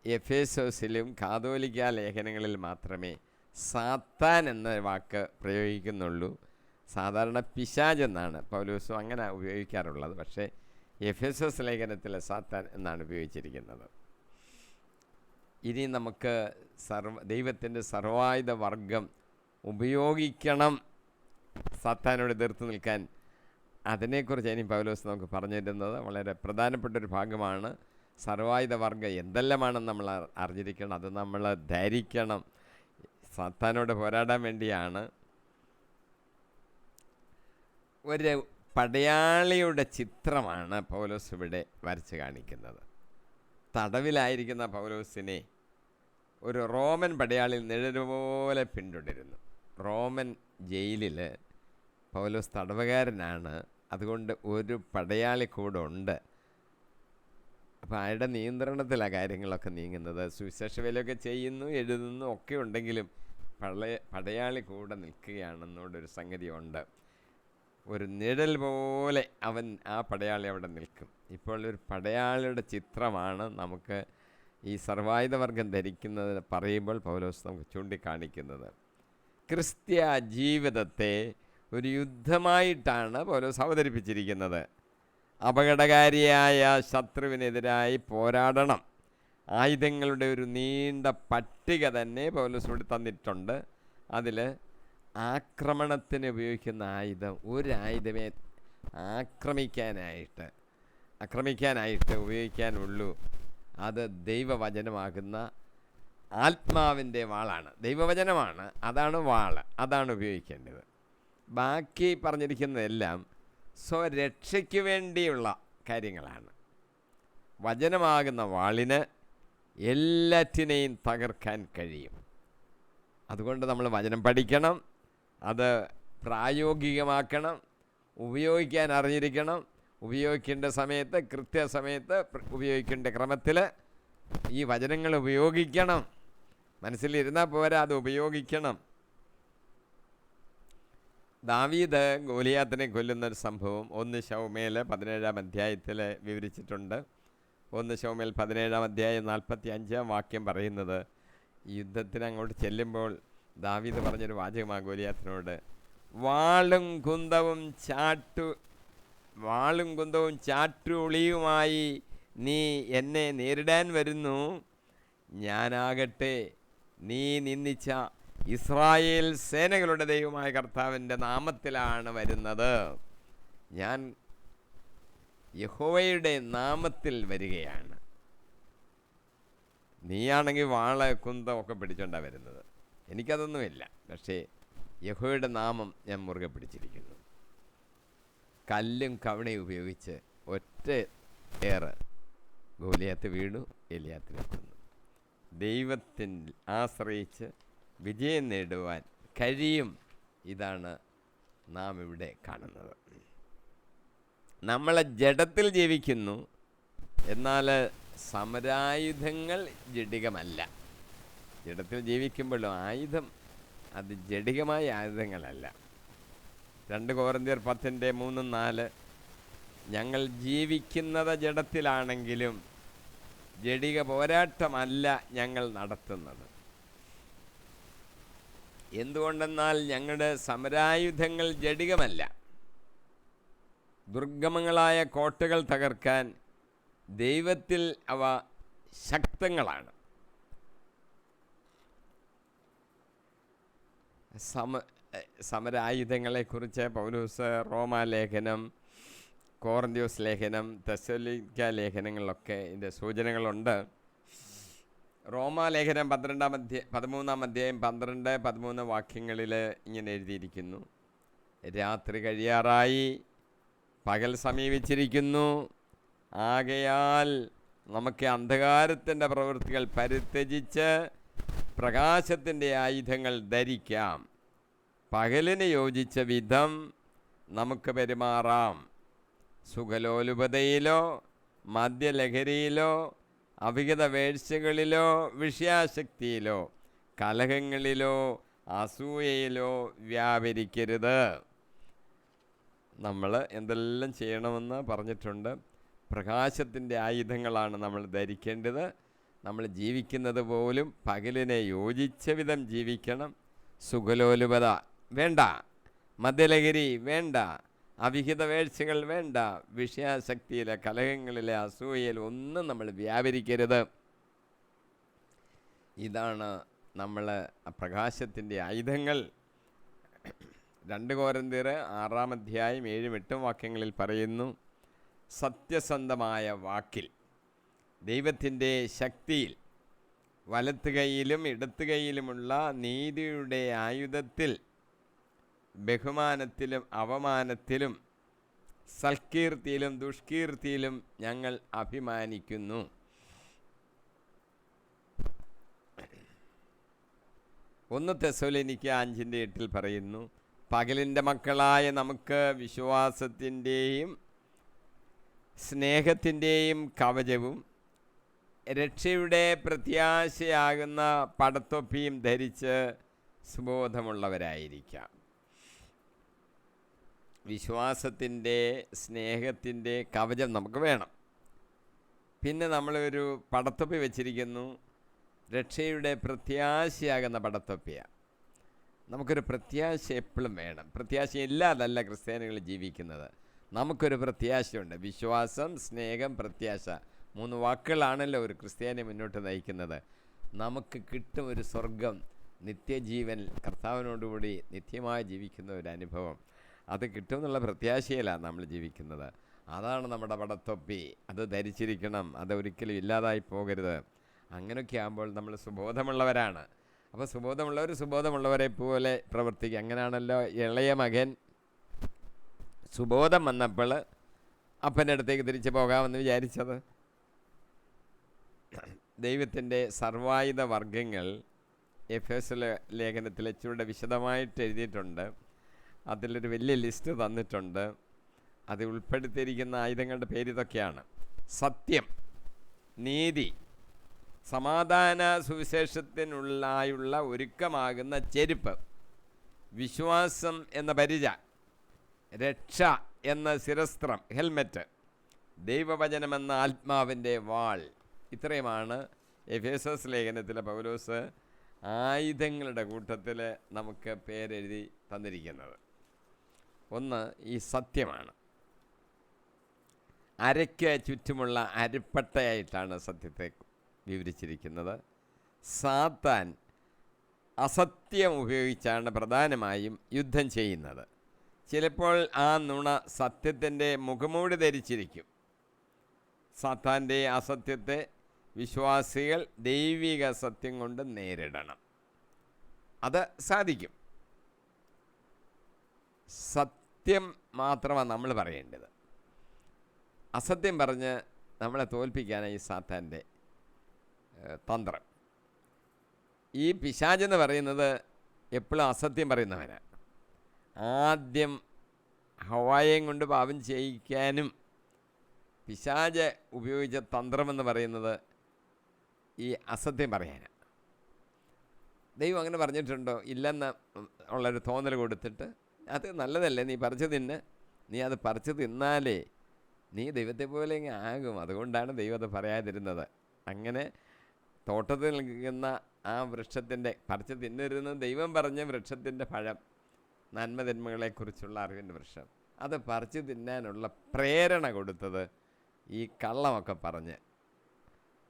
എഫേസോസിലും കാതോലിക്ക ലേഖനങ്ങളിൽ മാത്രമേ സാത്താൻ എന്ന വാക്ക് പ്രയോഗിക്കുന്നുള്ളൂ. സാധാരണ പിശാച് എന്നാണ് പൗലോസും അങ്ങനെ ഉപയോഗിക്കാറുള്ളത്. പക്ഷേ എഫേസോസ് ലേഖനത്തിൽ സാത്താൻ എന്നാണ് ഉപയോഗിച്ചിരിക്കുന്നത്. ഇനി നമുക്ക് ദൈവത്തിൻ്റെ സർവായുധ വർഗം ഉപയോഗിക്കണം സാത്താനോട് എതിർത്ത് നിൽക്കാൻ. അതിനെക്കുറിച്ച് ഇനി പൗലോസ് നമുക്ക് പറഞ്ഞു തരുന്നത് വളരെ പ്രധാനപ്പെട്ടൊരു ഭാഗമാണ്. സർവായുധ വർഗം എന്തെല്ലാമാണെന്ന് നമ്മൾ അറിഞ്ഞിരിക്കണം. അത് നമ്മൾ ധരിക്കണം. സാത്താനോട് പോരാടാൻ വേണ്ടിയാണ്. ഒരു പടയാളിയുടെ ചിത്രമാണ് പൗലോസ് ഇവിടെ വരച്ച് കാണിക്കുന്നത്. തടവിലായിരിക്കുന്ന പൗലോസിനെ ഒരു റോമൻ പടയാളി നിഴലുപോലെ പിന്തുടരുന്നു. റോമൻ ജയിലിൽ പൗലോസ് തടവുകാരനാണ്. അതുകൊണ്ട് ഒരു പടയാളി കൂടെ ഉണ്ട്. അപ്പോൾ അയാളുടെ നിയന്ത്രണത്തിലാണ് കാര്യങ്ങളൊക്കെ നീങ്ങുന്നത്. സുവിശേഷ വേലയൊക്കെ ചെയ്യുന്നു, എഴുതുന്നു ഒക്കെ ഉണ്ടെങ്കിലും പടയാളി കൂടെ നിൽക്കുകയാണെന്നുള്ളൊരു സംഗതിയുണ്ട്. ഒരു നിഴൽ പോലെ അവൻ ആ പടയാളി അവിടെ നിൽക്കും. ഇപ്പോൾ ഒരു പടയാളിയുടെ ചിത്രമാണ് നമുക്ക് ഈ സർവായുധവർഗം ധരിക്കുന്നത് പറയുമ്പോൾ പൗലോസ് നമുക്ക് ചൂണ്ടിക്കാണിക്കുന്നത്. ക്രിസ്ത്യ ജീവിതത്തെ ഒരു യുദ്ധമായിട്ടാണ് പൗലോസ് അവതരിപ്പിച്ചിരിക്കുന്നത്. അപകടകാരിയായ ശത്രുവിനെതിരായി പോരാടണം. ആയുധങ്ങളുടെ ഒരു നീണ്ട പട്ടിക തന്നെ പൗലോസ് ഇവിടെ തന്നിട്ടുണ്ട്. അതിൽ ആക്രമണത്തിന് ഉപയോഗിക്കുന്ന ആയുധം, ഒരായുധമേ ആക്രമിക്കാനായിട്ട് ഉപയോഗിക്കാനുള്ളൂ. അത് ദൈവവചനമാകുന്ന ആത്മാവിൻ്റെ വാളാണ്. ദൈവവചനമാണ്, അതാണ് വാള്, അതാണ് ഉപയോഗിക്കേണ്ടത്. ബാക്കി പറഞ്ഞിരിക്കുന്നതെല്ലാം സ്വരക്ഷയ്ക്ക് വേണ്ടിയുള്ള കാര്യങ്ങളാണ്. വചനമാകുന്ന വാളിന് എല്ലാറ്റിനെയും തകർക്കാൻ കഴിയും. അതുകൊണ്ട് നമ്മൾ വചനം പഠിക്കണം, അത് പ്രായോഗികമാക്കണം, ഉപയോഗിക്കാൻ അറിഞ്ഞിരിക്കണം. ഉപയോഗിക്കേണ്ട സമയത്ത് കൃത്യസമയത്ത് ഉപയോഗിക്കേണ്ട ക്രമത്തിൽ ഈ വചനങ്ങൾ ഉപയോഗിക്കണം. മനസ്സിലിരുന്നാൽ പോരാ, അത് ഉപയോഗിക്കണം. ദാവീദ് ഗോലിയാത്തിനെ കൊല്ലുന്നൊരു സംഭവം 1 ശമൂവേൽ 17-ാം അധ്യായത്തിൽ വിവരിച്ചിട്ടുണ്ട്. 1 ശമൂവേൽ 17-ാം അധ്യായം 45-ാം വാക്യം പറയുന്നത്, യുദ്ധത്തിന് അങ്ങോട്ട് ചെല്ലുമ്പോൾ ദാവീദ് പറഞ്ഞൊരു വാചകമാണ് ഗോലിയാത്തിനോട്, വാളും കുന്തവും ചാട്ടുളിയുമായി നീ എന്നെ നേരിടാൻ വരുന്നു. ഞാനാകട്ടെ നീ നിന്ദിച്ച ഇസ്രായേൽ സേനകളുടെ ദൈവമായ കർത്താവിൻ്റെ നാമത്തിലാണ് വരുന്നത്. ഞാൻ യഹോവയുടെ നാമത്തിൽ വരികയാണ്. നീയാണെങ്കിൽ വാള കുന്തമൊക്കെ പിടിച്ചോണ്ടാണ് വരുന്നത്. എനിക്കതൊന്നുമില്ല. പക്ഷേ യഹോവയുടെ നാമം ഞാൻ മുറുകെ പിടിച്ചിരിക്കുന്നു. കല്ലും കവണയും ഉപയോഗിച്ച് ഒറ്റ ഏറ് ഗോലിയാത്ത് വീണു, എലിയാത്തിനെ കൊന്നു. ദൈവത്തിൽ ആശ്രയിച്ച് വിജയം നേടുവാൻ കഴിയും. ഇതാണ് നാം ഇവിടെ കാണുന്നത്. നമ്മളെ ജഡത്തിൽ ജീവിക്കുന്നു, എന്നാൽ സമരായുധങ്ങൾ ജഡികമല്ല. ജഡത്തിൽ ജീവിക്കുമ്പോഴും ആയുധം അത് ജഡികമായ ആയുധങ്ങളല്ല. 2 കൊരിന്ത്യർ 10:3-4 ഞങ്ങൾ ജീവിക്കുന്നത് ജഡത്തിലാണെങ്കിലും ജഡിക പോരാട്ടമല്ല ഞങ്ങൾ നടത്തുന്നത്. എന്തുകൊണ്ടെന്നാൽ ഞങ്ങളുടെ സമരായുധങ്ങൾ ജഡികമല്ല. ദുർഗമങ്ങളായ കോട്ടകൾ തകർക്കാൻ ദൈവത്തിൽ അവ ശക്തങ്ങളാണ്. സമരായുധങ്ങളെക്കുറിച്ച് പൗലോസ് റോമാലേഖനം, കോറിന്ത്യസ് ലേഖനം, തെസ്സലോനിക്ക ലേഖനങ്ങളിലൊക്കെ ഇതിൻ്റെ സൂചനകളുണ്ട്. റോമാലേഖനം 13-ാം അധ്യായം 12-13 വാക്യങ്ങളിൽ ഇങ്ങനെ എഴുതിയിരിക്കുന്നു: രാത്രി കഴിയാറായി, പകൽ സമീപിച്ചിരിക്കുന്നു. ആകയാൽ നമുക്ക് അന്ധകാരത്തിൻ്റെ പ്രവൃത്തികൾ പരിത്യജിച്ച് പ്രകാശത്തിൻ്റെ ആയുധങ്ങൾ ധരിക്കാം. പകലിന് യോജിച്ച വിധം നമുക്ക് പെരുമാറാം. സുഖലോലുപതയിലോ മദ്യലഹരിയിലോ അവിഹിത വേഴ്ചകളിലോ വിഷയാസക്തിയിലോ കലഹങ്ങളിലോ അസൂയയിലോ വ്യാപരിക്കരുത്. നമ്മൾ എന്തെല്ലാം ചെയ്യണമെന്ന് പറഞ്ഞിട്ടുണ്ട്. പ്രകാശത്തിൻ്റെ ആയുധങ്ങളാണ് നമ്മൾ ധരിക്കേണ്ടത്. നമ്മൾ ജീവിക്കുന്നത് പോലും പകലിനെ യോജിച്ച വിധം ജീവിക്കണം. സുഖലോലുപത വേണ്ട, മദ്യലഹരി വേണ്ട, അവിഹിത വേഴ്ചകൾ വേണ്ട, വിഷയാസക്തിയിലെ കലഹങ്ങളിലെ അസൂയയിൽ ഒന്നും നമ്മൾ വ്യാപരിക്കരുത്. ഇതാണ് നമ്മൾ പ്രകാശത്തിൻ്റെ ആയുധങ്ങൾ. 2 കൊരിന്ത്യർ 6-ാം അധ്യായം 7-8 വാക്യങ്ങളിൽ പറയുന്നു: സത്യസന്ധമായ വാക്കിൽ, ദൈവത്തിൻ്റെ ശക്തിയിൽ, വലത്ത് കൈയിലും ഇടത്ത് കൈയിലുമുള്ള നീതിയുടെ ആയുധത്തിൽ, ബഹുമാനത്തിലും അവമാനത്തിലും സൽകീർത്തിയിലും ദുഷ്കീർത്തിയിലും ഞങ്ങൾ അഭിമാനിക്കുന്നു. ഒന്ന് തെസ്സലോനിക്ക 5:8 പറയുന്നു: പകലിൻ്റെ മക്കളായ നമുക്ക് വിശ്വാസത്തിൻ്റെയും സ്നേഹത്തിൻ്റെയും കവചവും രക്ഷയുടെ പ്രത്യാശയാകുന്ന പടത്തൊപ്പിയും ധരിച്ച് സുബോധമുള്ളവരായിരിക്കാം. വിശ്വാസത്തിൻ്റെ സ്നേഹത്തിൻ്റെ കവചം നമുക്ക് വേണം. പിന്നെ നമ്മളൊരു പടത്തൊപ്പി വെച്ചിരിക്കുന്നു, രക്ഷയുടെ പ്രത്യാശയാകുന്ന പടത്തൊപ്പിയാണ്. നമുക്കൊരു പ്രത്യാശ എപ്പോഴും വേണം. പ്രത്യാശയില്ലാതല്ല ക്രിസ്ത്യാനികൾ ജീവിക്കുന്നത്. നമുക്കൊരു പ്രത്യാശയുണ്ട്. വിശ്വാസം, സ്നേഹം, പ്രത്യാശ, 3 വാക്കുകളാണല്ലോ ഒരു ക്രിസ്ത്യാനി മുന്നോട്ട് നയിക്കുന്നത്. നമുക്ക് കിട്ടും ഒരു സ്വർഗം, നിത്യജീവൻ, കർത്താവിനോടുകൂടി നിത്യമായി ജീവിക്കുന്ന ഒരു അനുഭവം. അത് കിട്ടുമെന്നുള്ള പ്രത്യാശയിലാണ് നമ്മൾ ജീവിക്കുന്നത്. അതാണ് നമ്മുടെ പടത്തൊപ്പി. അത് ധരിച്ചിരിക്കണം. അത് ഒരിക്കലും ഇല്ലാതായി പോകരുത്. അങ്ങനെയൊക്കെ ആകുമ്പോൾ നമ്മൾ സുബോധമുള്ളവരാണ്. അപ്പോൾ സുബോധമുള്ളവരെ പോലെ പ്രവർത്തിക്കുക. അങ്ങനെയാണല്ലോ ഇളയ മകൻ സുബോധം വന്നപ്പോൾ അപ്പൻ്റെ അടുത്തേക്ക് തിരിച്ചു പോകാമെന്ന് വിചാരിച്ചത്. ദൈവത്തിൻ്റെ സർവായുധ വർഗങ്ങൾ എഫേസ്യ ലേഖനത്തിൽ ഇച്ചിരി വിശദമായിട്ട് എഴുതിയിട്ടുണ്ട്. അതിലൊരു വലിയ ലിസ്റ്റ് തന്നിട്ടുണ്ട്. അത് ഉൾപ്പെടുത്തിയിരിക്കുന്ന ആയുധങ്ങളുടെ പേര് ഇതൊക്കെയാണ്: സത്യം, നീതി, സമാധാന സുവിശേഷത്തിനുള്ളായുള്ള ഒരുക്കമാകുന്ന ചെരുപ്പ്, വിശ്വാസം എന്ന പരിച, രക്ഷ എന്ന ശിരസ്ത്രം, ഹെൽമെറ്റ്, ദൈവവചനമെന്ന ആത്മാവിൻ്റെ വാൾ. ഇത്രയുമാണ് എഫേസസ് ലേഖനത്തിലെ പൗലോസ് ആയുധങ്ങളുടെ കൂട്ടത്തിൽ നമുക്ക് പേരെഴുതി തന്നിരിക്കുന്നത്. ഒന്ന് ഈ സത്യമാണ്. അരയ്ക്ക് ചുറ്റുമുള്ള അരിപ്പട്ടയായിട്ടാണ് സത്യത്തെ വിവരിച്ചിരിക്കുന്നത്. സാത്താൻ അസത്യം ഉപയോഗിച്ചാണ് പ്രധാനമായും യുദ്ധം ചെയ്യുന്നത്. ചിലപ്പോൾ ആ നുണ സത്യത്തിൻ്റെ മുഖംമൂടി ധരിച്ചിരിക്കും. സാത്താൻ്റെ അസത്യത്തെ വിശ്വാസികൾ ദൈവിക സത്യം കൊണ്ട് നേരിടണം. അത് സാധിക്കും. സത്യം മാത്രമാണ് നമ്മൾ പറയേണ്ടത്. അസത്യം പറഞ്ഞ് നമ്മളെ തോൽപ്പിക്കാനാണ് ഈ സാത്താൻ്റെ തന്ത്രം. ഈ പിശാചെന്ന് പറയുന്നത് എപ്പോഴും അസത്യം പറയുന്നവനാണ്. ആദ്യം ഹവ്വായെയും കൊണ്ട് പാപം ചെയ്യിക്കാനും പിശാച് ഉപയോഗിച്ച തന്ത്രമെന്ന് പറയുന്നത് ഈ അസത്യം പറയാനാണ്. ദൈവം അങ്ങനെ പറഞ്ഞിട്ടുണ്ടോ? ഇല്ലെന്ന് ഉള്ളൊരു തോന്നൽ കൊടുത്തിട്ട് അത് നല്ലതല്ലേ, നീ പറിച്ചു തിന്ന്, നീ അത് പറിച്ചു തിന്നാലേ നീ ദൈവത്തെ പോലെ ഇങ്ങനെ ആകും, അതുകൊണ്ടാണ് ദൈവം അത് പറയാതിരുന്നത്. അങ്ങനെ തോട്ടത്തിൽ നിൽക്കുന്ന ആ വൃക്ഷത്തിൻ്റെ പറിച്ചു തിന്നരുതെന്ന് ദൈവം പറഞ്ഞ വൃക്ഷത്തിൻ്റെ പഴം, നന്മതിന്മകളെക്കുറിച്ചുള്ള അറിവിൻ്റെ വൃക്ഷം, അത് പറിച്ചു തിന്നാനുള്ള പ്രേരണ കൊടുത്തത് ഈ കള്ളമൊക്കെ പറഞ്ഞ്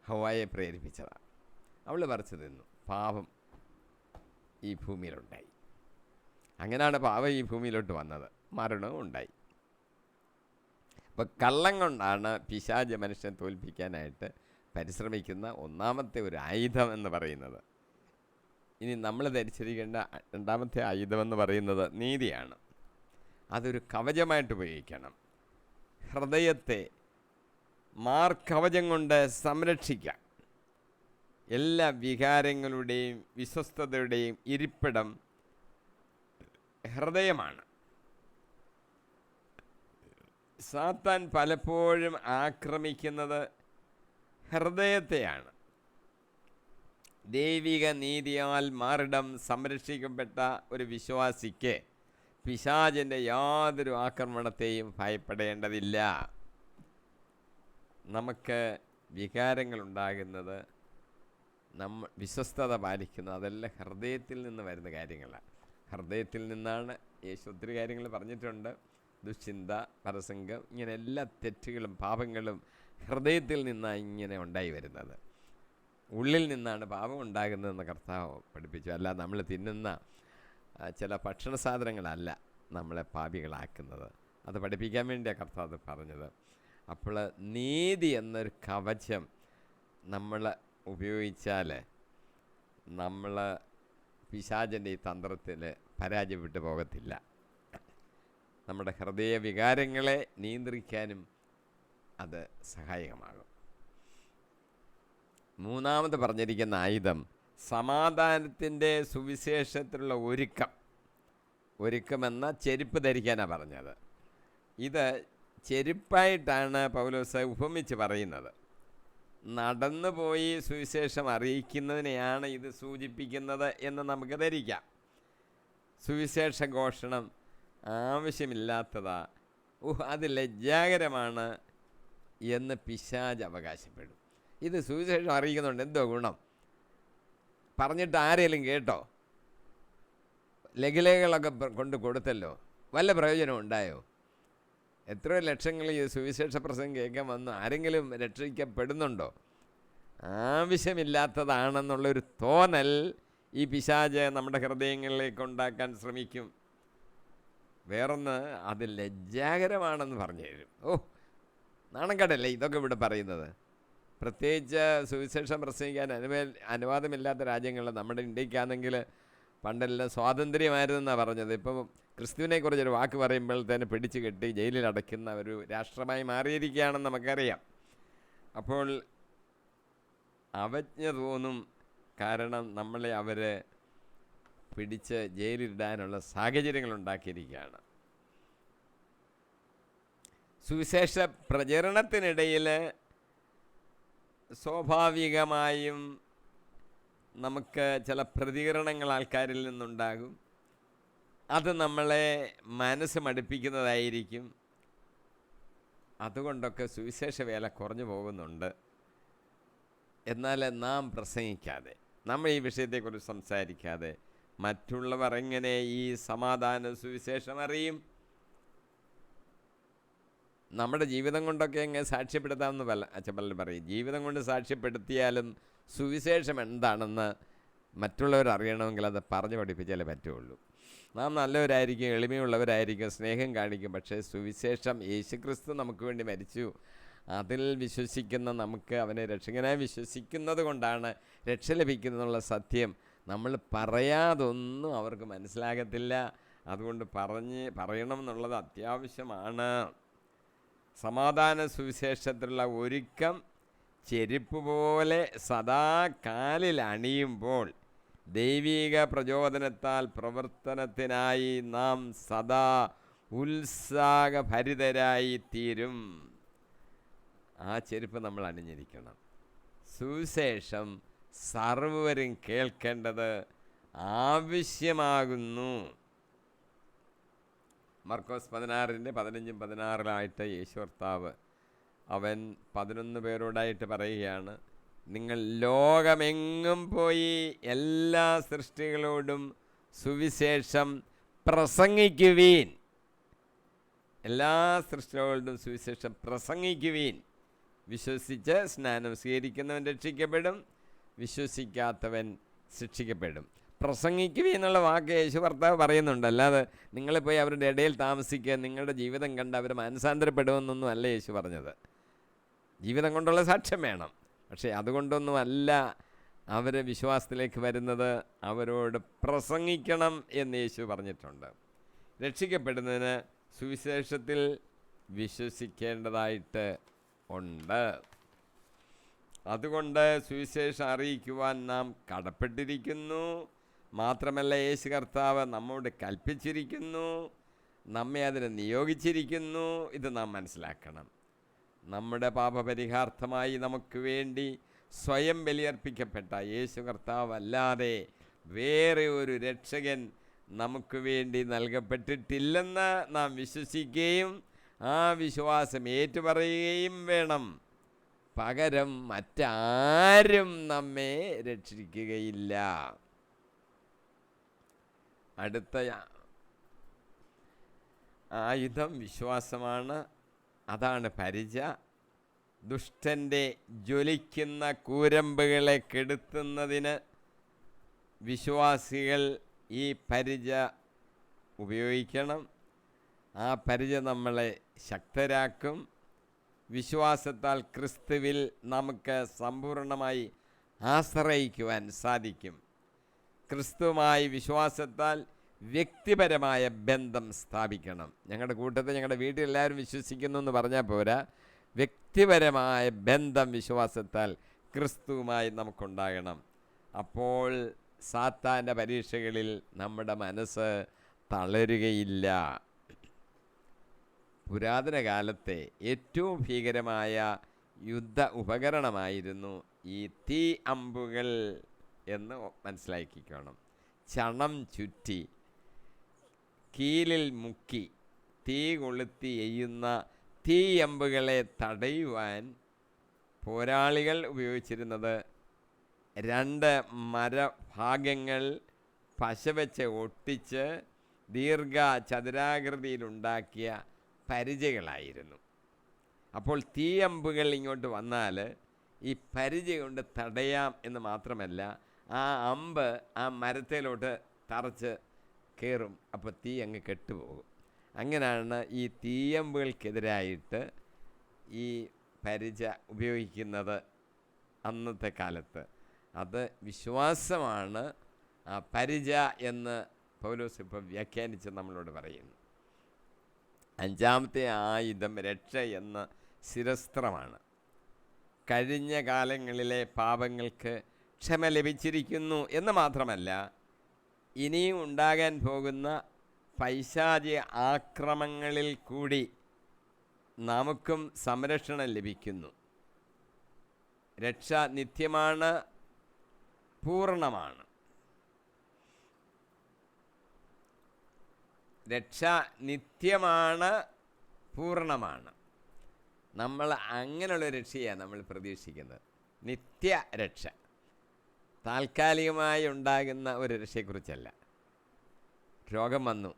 ഹവ്വായെ പ്രേരിപ്പിച്ചതാണ്. അവൾ പറിച്ചു തിന്നു, പാപം ഈ ഭൂമിയിലുണ്ടായി. അങ്ങനെയാണ് പാപം ഈ ഭൂമിയിലോട്ട് വന്നത്, മരണവും ഉണ്ടായി. അപ്പോൾ കള്ളം കൊണ്ടാണ് പിശാച് മനുഷ്യനെ തോൽപ്പിക്കാനായിട്ട് പരിശ്രമിക്കുന്ന ഒന്നാമത്തെ ഒരു ആയുധം എന്ന് പറയുന്നത്. ഇനി നമ്മൾ ധരിച്ചിരിക്കേണ്ട രണ്ടാമത്തെ ആയുധമെന്ന് പറയുന്നത് നീതിയാണ്. അതൊരു കവചമായിട്ട് ഉപയോഗിക്കണം. ഹൃദയത്തെ മാർക്കവചം കൊണ്ട് സംരക്ഷിക്കാം. എല്ലാ വികാരങ്ങളുടെയും വിശ്വസ്തതയുടെയും ഇരിപ്പിടം ഹൃദയമാണ്. സാത്താൻ പലപ്പോഴും ആക്രമിക്കുന്നത് ഹൃദയത്തെയാണ്. ദൈവിക നീതിയാൽ മാറിടം സംരക്ഷിക്കപ്പെട്ട ഒരു വിശ്വാസിക്ക് പിശാചിൻ്റെ യാതൊരു ആക്രമണത്തെയും ഭയപ്പെടേണ്ടതില്ല. നമുക്ക് വികാരങ്ങളുണ്ടാകുന്നത്, വിശ്വസ്തത പാലിക്കുന്നത്, അതെല്ലാം ഹൃദയത്തിൽ നിന്ന് വരുന്ന കാര്യങ്ങളാണ്. ഹൃദയത്തിൽ നിന്നാണ് യേശു ഒത്തിരി കാര്യങ്ങൾ പറഞ്ഞിട്ടുണ്ട്. ദുശ്ചിന്ത, പരസംഗം, ഇങ്ങനെ എല്ലാ തെറ്റുകളും പാപങ്ങളും ഹൃദയത്തിൽ നിന്നാണ് ഇങ്ങനെ ഉണ്ടായി വരുന്നത്. ഉള്ളിൽ നിന്നാണ് പാപം ഉണ്ടാകുന്നതെന്ന് കർത്താവ് പഠിപ്പിച്ചു. അല്ല നമ്മൾ തിന്നുന്ന ചില ഭക്ഷണ സാധനങ്ങളല്ല നമ്മളെ പാപികളാക്കുന്നത്. അത് പഠിപ്പിക്കാൻ വേണ്ടിയാണ് കർത്താവ് പറഞ്ഞത്. അപ്പോൾ നീതി എന്നൊരു കവചം നമ്മൾ ഉപയോഗിച്ചാൽ നമ്മൾ പിശാചിൻ്റെ ഈ തന്ത്രത്തിൽ പരാജയപ്പെട്ടു പോകത്തില്ല. നമ്മുടെ ഹൃദയ വികാരങ്ങളെ നിയന്ത്രിക്കാനും അത് സഹായകമാകും. മൂന്നാമത് പറഞ്ഞിരിക്കുന്ന ആയുധം സമാധാനത്തിൻ്റെ സുവിശേഷത്തിലുള്ള ഒരുക്കമെന്ന ചെരുപ്പ് ധരിക്കാനാണ് പറഞ്ഞത്. ഇത് ചെരുപ്പായിട്ടാണ് പൗലോസ് ഉപമിച്ച് പറയുന്നത്. നടന്നു പോയി സുവിശേഷം അറിയിക്കുന്നതിനെയാണ് ഇത് സൂചിപ്പിക്കുന്നത് എന്ന് നമുക്ക് ധരിക്കാം. സുവിശേഷ ഘോഷണം ആവശ്യമില്ലാത്തതാ, അത് ലജ്ജാകരമാണ് എന്ന് പിശാച് അവകാശപ്പെടും. ഇത് സുവിശേഷം അറിയിക്കുന്നുണ്ട്, എന്തോ ഗുണം? പറഞ്ഞിട്ട് ആരെങ്കിലും കേട്ടോ? ലഘുലേഖകളൊക്കെ കൊണ്ട് കൊടുത്തല്ലോ, വല്ല പ്രയോജനം ഉണ്ടായോ? എത്രയോ ലക്ഷങ്ങൾ ഈ സുവിശേഷ പ്രസംഗം കേൾക്കാൻ വന്നു, ആരെങ്കിലും രക്ഷിക്കപ്പെടുന്നുണ്ടോ? ആവശ്യമില്ലാത്തതാണെന്നുള്ളൊരു തോന്നൽ ഈ പിശാച് നമ്മുടെ ഹൃദയങ്ങളിലേക്ക് ഉണ്ടാക്കാൻ ശ്രമിക്കും. വേറൊന്ന്, അത് ലജ്ജാകരമാണെന്ന് പറഞ്ഞു തരും. നാണക്കേടല്ലേ ഇതൊക്കെ ഇവിടെ പറയുന്നത്? പ്രത്യേകിച്ച് സുവിശേഷം പ്രസംഗിക്കാൻ അനുവാദമില്ലാത്ത രാജ്യങ്ങൾ, നമ്മുടെ ഇന്ത്യക്കാണെങ്കിൽ പണ്ടെല്ലാം സ്വാതന്ത്ര്യമായിരുന്നെന്നാണ് പറഞ്ഞത്. ഇപ്പം ക്രിസ്തുവിനെക്കുറിച്ചൊരു വാക്ക് പറയുമ്പോൾ തന്നെ പിടിച്ചു കെട്ടി ജയിലിൽ അടയ്ക്കുന്ന ഒരു രാഷ്ട്രമായി മാറിയിരിക്കുകയാണെന്ന് നമുക്കറിയാം. അപ്പോൾ അവജ്ഞ തോന്നും, കാരണം നമ്മളെ അവർ പിടിച്ച് ജയിലിലിടാനുള്ള സാഹചര്യങ്ങൾ ഉണ്ടാക്കിയിരിക്കുകയാണ്. സുവിശേഷ പ്രചരണത്തിനിടയിൽ സ്വാഭാവികമായും നമുക്ക് ചില പ്രതികരണങ്ങൾ ആൾക്കാരിൽ നിന്നുണ്ടാകും. അത് നമ്മളെ മനസ്സ് മടുപ്പിക്കുന്നതായിരിക്കും. അതുകൊണ്ടൊക്കെ സുവിശേഷ വേല കുറഞ്ഞു പോകുന്നുണ്ട്. എന്നാൽ നാം പ്രസംഗിക്കാതെ, നമ്മൾ ഈ വിഷയത്തെക്കുറിച്ച് സംസാരിക്കാതെ മറ്റുള്ളവർ എങ്ങനെ ഈ സമാധാന സുവിശേഷം അറിയും? നമ്മുടെ ജീവിതം കൊണ്ടൊക്കെ എങ്ങനെ സാക്ഷ്യപ്പെടുത്താമെന്ന് അച്ഛൻ പലരും പറയും. ജീവിതം കൊണ്ട് സാക്ഷ്യപ്പെടുത്തിയാലും സുവിശേഷം എന്താണെന്ന് മറ്റുള്ളവർ അറിയണമെങ്കിൽ അത് പറഞ്ഞു പഠിപ്പിച്ചാലേ പറ്റുള്ളൂ. നാം നല്ലവരായിരിക്കും, എളിമയുള്ളവരായിരിക്കും, സ്നേഹം കാണിക്കും. പക്ഷേ സുവിശേഷം, യേശുക്രിസ്തു നമുക്ക് വേണ്ടി മരിച്ചു, അതിൽ വിശ്വസിക്കുന്ന നമുക്ക് അവനെ രക്ഷകനായി വിശ്വസിക്കുന്നത് കൊണ്ടാണ് രക്ഷ ലഭിക്കുന്നതെന്നുള്ള സത്യം നമ്മൾ പറയാതൊന്നും അവർക്ക് മനസ്സിലാകത്തില്ല. അതുകൊണ്ട് പറയണമെന്നുള്ളത് അത്യാവശ്യമാണ്. സമാധാന സുവിശേഷത്തിലുള്ള ഒരുക്കം ചെരുപ്പ് പോലെ സദാ കാലിൽ അണിയുമ്പോൾ ദൈവിക പ്രചോദനത്താൽ പ്രവർത്തനത്തിനായി നാം സദാ ഉത്സാഹഭരിതരായി തീരും. ആ ചെരുപ്പ് നമ്മൾ അണിഞ്ഞിരിക്കണം. സുവിശേഷം സർവരും കേൾക്കേണ്ടത് ആവശ്യമാകുന്നു. മർക്കോസ് 16:15-16 യേശു കർത്താവ് അവൻ 11 പേരോടായിട്ട് പറയുകയാണ്, നിങ്ങൾ ലോകമെങ്ങും പോയി എല്ലാ സൃഷ്ടികളോടും സുവിശേഷം പ്രസംഗിക്കുവീൻ. എല്ലാ സൃഷ്ടികളോടും സുവിശേഷം പ്രസംഗിക്കുവീൻ. വിശ്വസിച്ച് സ്നാനം സ്വീകരിക്കുന്നവൻ രക്ഷിക്കപ്പെടും, വിശ്വസിക്കാത്തവൻ ശിക്ഷിക്കപ്പെടും. പ്രസംഗിക്കുക എന്നുള്ള വാക്ക് യേശു കർത്താവ് പറയുന്നുണ്ട്. അല്ലാതെ നിങ്ങൾ പോയി അവരുടെ ഇടയിൽ താമസിക്കുക, നിങ്ങളുടെ ജീവിതം കണ്ട് അവർ മാനസാന്തരപ്പെടുമെന്നൊന്നും അല്ല യേശു പറഞ്ഞത്. ജീവിതം കൊണ്ടുള്ള സാക്ഷ്യം വേണം, പക്ഷേ അതുകൊണ്ടൊന്നും അല്ല അവർ വിശ്വാസത്തിലേക്ക് വരുന്നത്. അവരോട് പ്രസംഗിക്കണം എന്ന് യേശു പറഞ്ഞിട്ടുണ്ട്. രക്ഷിക്കപ്പെടുന്നതിന് സുവിശേഷത്തിൽ വിശ്വസിക്കേണ്ടതായിട്ട് ഉണ്ട്. അതുകൊണ്ട് സുവിശേഷം അറിയിക്കുവാൻ നാം കടപ്പെട്ടിരിക്കുന്നു. മാത്രമല്ല, യേശു കർത്താവ് നമ്മോട് കൽപ്പിച്ചിരിക്കുന്നു, നമ്മെ അതിന് നിയോഗിച്ചിരിക്കുന്നു. ഇത് നാം മനസ്സിലാക്കണം. നമ്മുടെ പാപപരിഹാർത്ഥമായി നമുക്ക് വേണ്ടി സ്വയം ബലിയർപ്പിക്കപ്പെട്ട യേശു കർത്താവ് അല്ലാതെ വേറെ ഒരു രക്ഷകൻ നമുക്ക് വേണ്ടി നൽകപ്പെട്ടിട്ടില്ലെന്ന് നാം വിശ്വസിക്കുകയും ആ വിശ്വാസം ഏറ്റുപറയുകയും വേണം. പകരം മറ്റാരും നമ്മെ രക്ഷിക്കുകയില്ല. അടുത്ത ആയുധം വിശ്വാസമാണ്. അതാണ് പരിച. ദുഷ്ടൻ്റെ ജ്വലിക്കുന്ന കൂരമ്പുകളെ കെടുത്തുന്നതിന് വിശ്വാസികൾ ഈ പരിച ഉപയോഗിക്കണം. ആ പരിച നമ്മളെ ശക്തരാക്കും. വിശ്വാസത്താൽ ക്രിസ്തുവിൽ നമുക്ക് സമ്പൂർണ്ണമായി ആശ്രയിക്കുവാൻ സാധിക്കും. ക്രിസ്തുവുമായി വിശ്വാസത്താൽ വ്യക്തിപരമായ ബന്ധം സ്ഥാപിക്കണം. ഞങ്ങളുടെ കൂട്ടത്തിൽ ഞങ്ങളുടെ വീട്ടിൽ എല്ലാവരും വിശ്വസിക്കുന്നു എന്ന് പറഞ്ഞാൽ പോരാ, വ്യക്തിപരമായ ബന്ധം വിശ്വാസത്താൽ ക്രിസ്തുവുമായി നമുക്കുണ്ടാകണം. അപ്പോൾ സാത്താൻ്റെ പരീക്ഷകളിൽ നമ്മുടെ മനസ്സ് തളരുകയില്ല. പുരാതന കാലത്തെ ഏറ്റവും ഭീകരമായ യുദ്ധ ഉപകരണമായിരുന്നു ഈ തീ അമ്പുകൾ എന്ന് മനസ്സിലാക്കിക്കണം. ചണം ചുറ്റി കീലിൽ മുക്കി തീ കൊളുത്തി എയ്യുന്ന തീയമ്പുകളെ തടയുവാൻ പോരാളികൾ ഉപയോഗിച്ചിരുന്നത് 2 മരഭാഗങ്ങൾ പശ വെച്ച് ഒട്ടിച്ച് ദീർഘ ചതുരാകൃതിയിലുണ്ടാക്കിയ പരിചകളായിരുന്നു. അപ്പോൾ തീയമ്പുകൾ ഇങ്ങോട്ട് വന്നാൽ ഈ പരിച കൊണ്ട് തടയാം എന്ന് മാത്രമല്ല, ആ അമ്പ് ആ മരത്തിലോട്ട് തറച്ച് കയറും. അപ്പോൾ തീ അങ്ങ് കെട്ടുപോകും. അങ്ങനെയാണ് ഈ തീയമ്പുകൾക്കെതിരായിട്ട് ഈ പരിച ഉപയോഗിക്കുന്നത് അന്നത്തെ കാലത്ത്. അത് വിശ്വാസമാണ് ആ പരിച എന്ന് പൗലോസ് ഇപ്പോൾ വ്യാഖ്യാനിച്ച് നമ്മളോട് പറയുന്നു. 5ാമത്തെ ആയുധം രക്ഷ എന്ന ശിരസ്ത്രമാണ്. കഴിഞ്ഞ കാലങ്ങളിലെ പാപങ്ങൾക്ക് ക്ഷമ ലഭിച്ചിരിക്കുന്നു എന്ന് മാത്രമല്ല, ഇനിയും ഉണ്ടാകാൻ പോകുന്ന പൈശാചിക ആക്രമണങ്ങളിൽ കൂടി നമുക്കും സംരക്ഷണം ലഭിക്കുന്നു. രക്ഷ നിത്യമാണ്, പൂർണ്ണമാണ്. രക്ഷ നിത്യമാണ്, പൂർണ്ണമാണ്. നമ്മൾ അങ്ങനെയുള്ള രക്ഷയാണ് നമ്മൾ പ്രതീക്ഷിക്കുന്നത്. നിത്യരക്ഷ, താൽക്കാലികമായി ഉണ്ടാകുന്ന ഒരു രക്ഷയെക്കുറിച്ചല്ല. രോഗം വന്നു,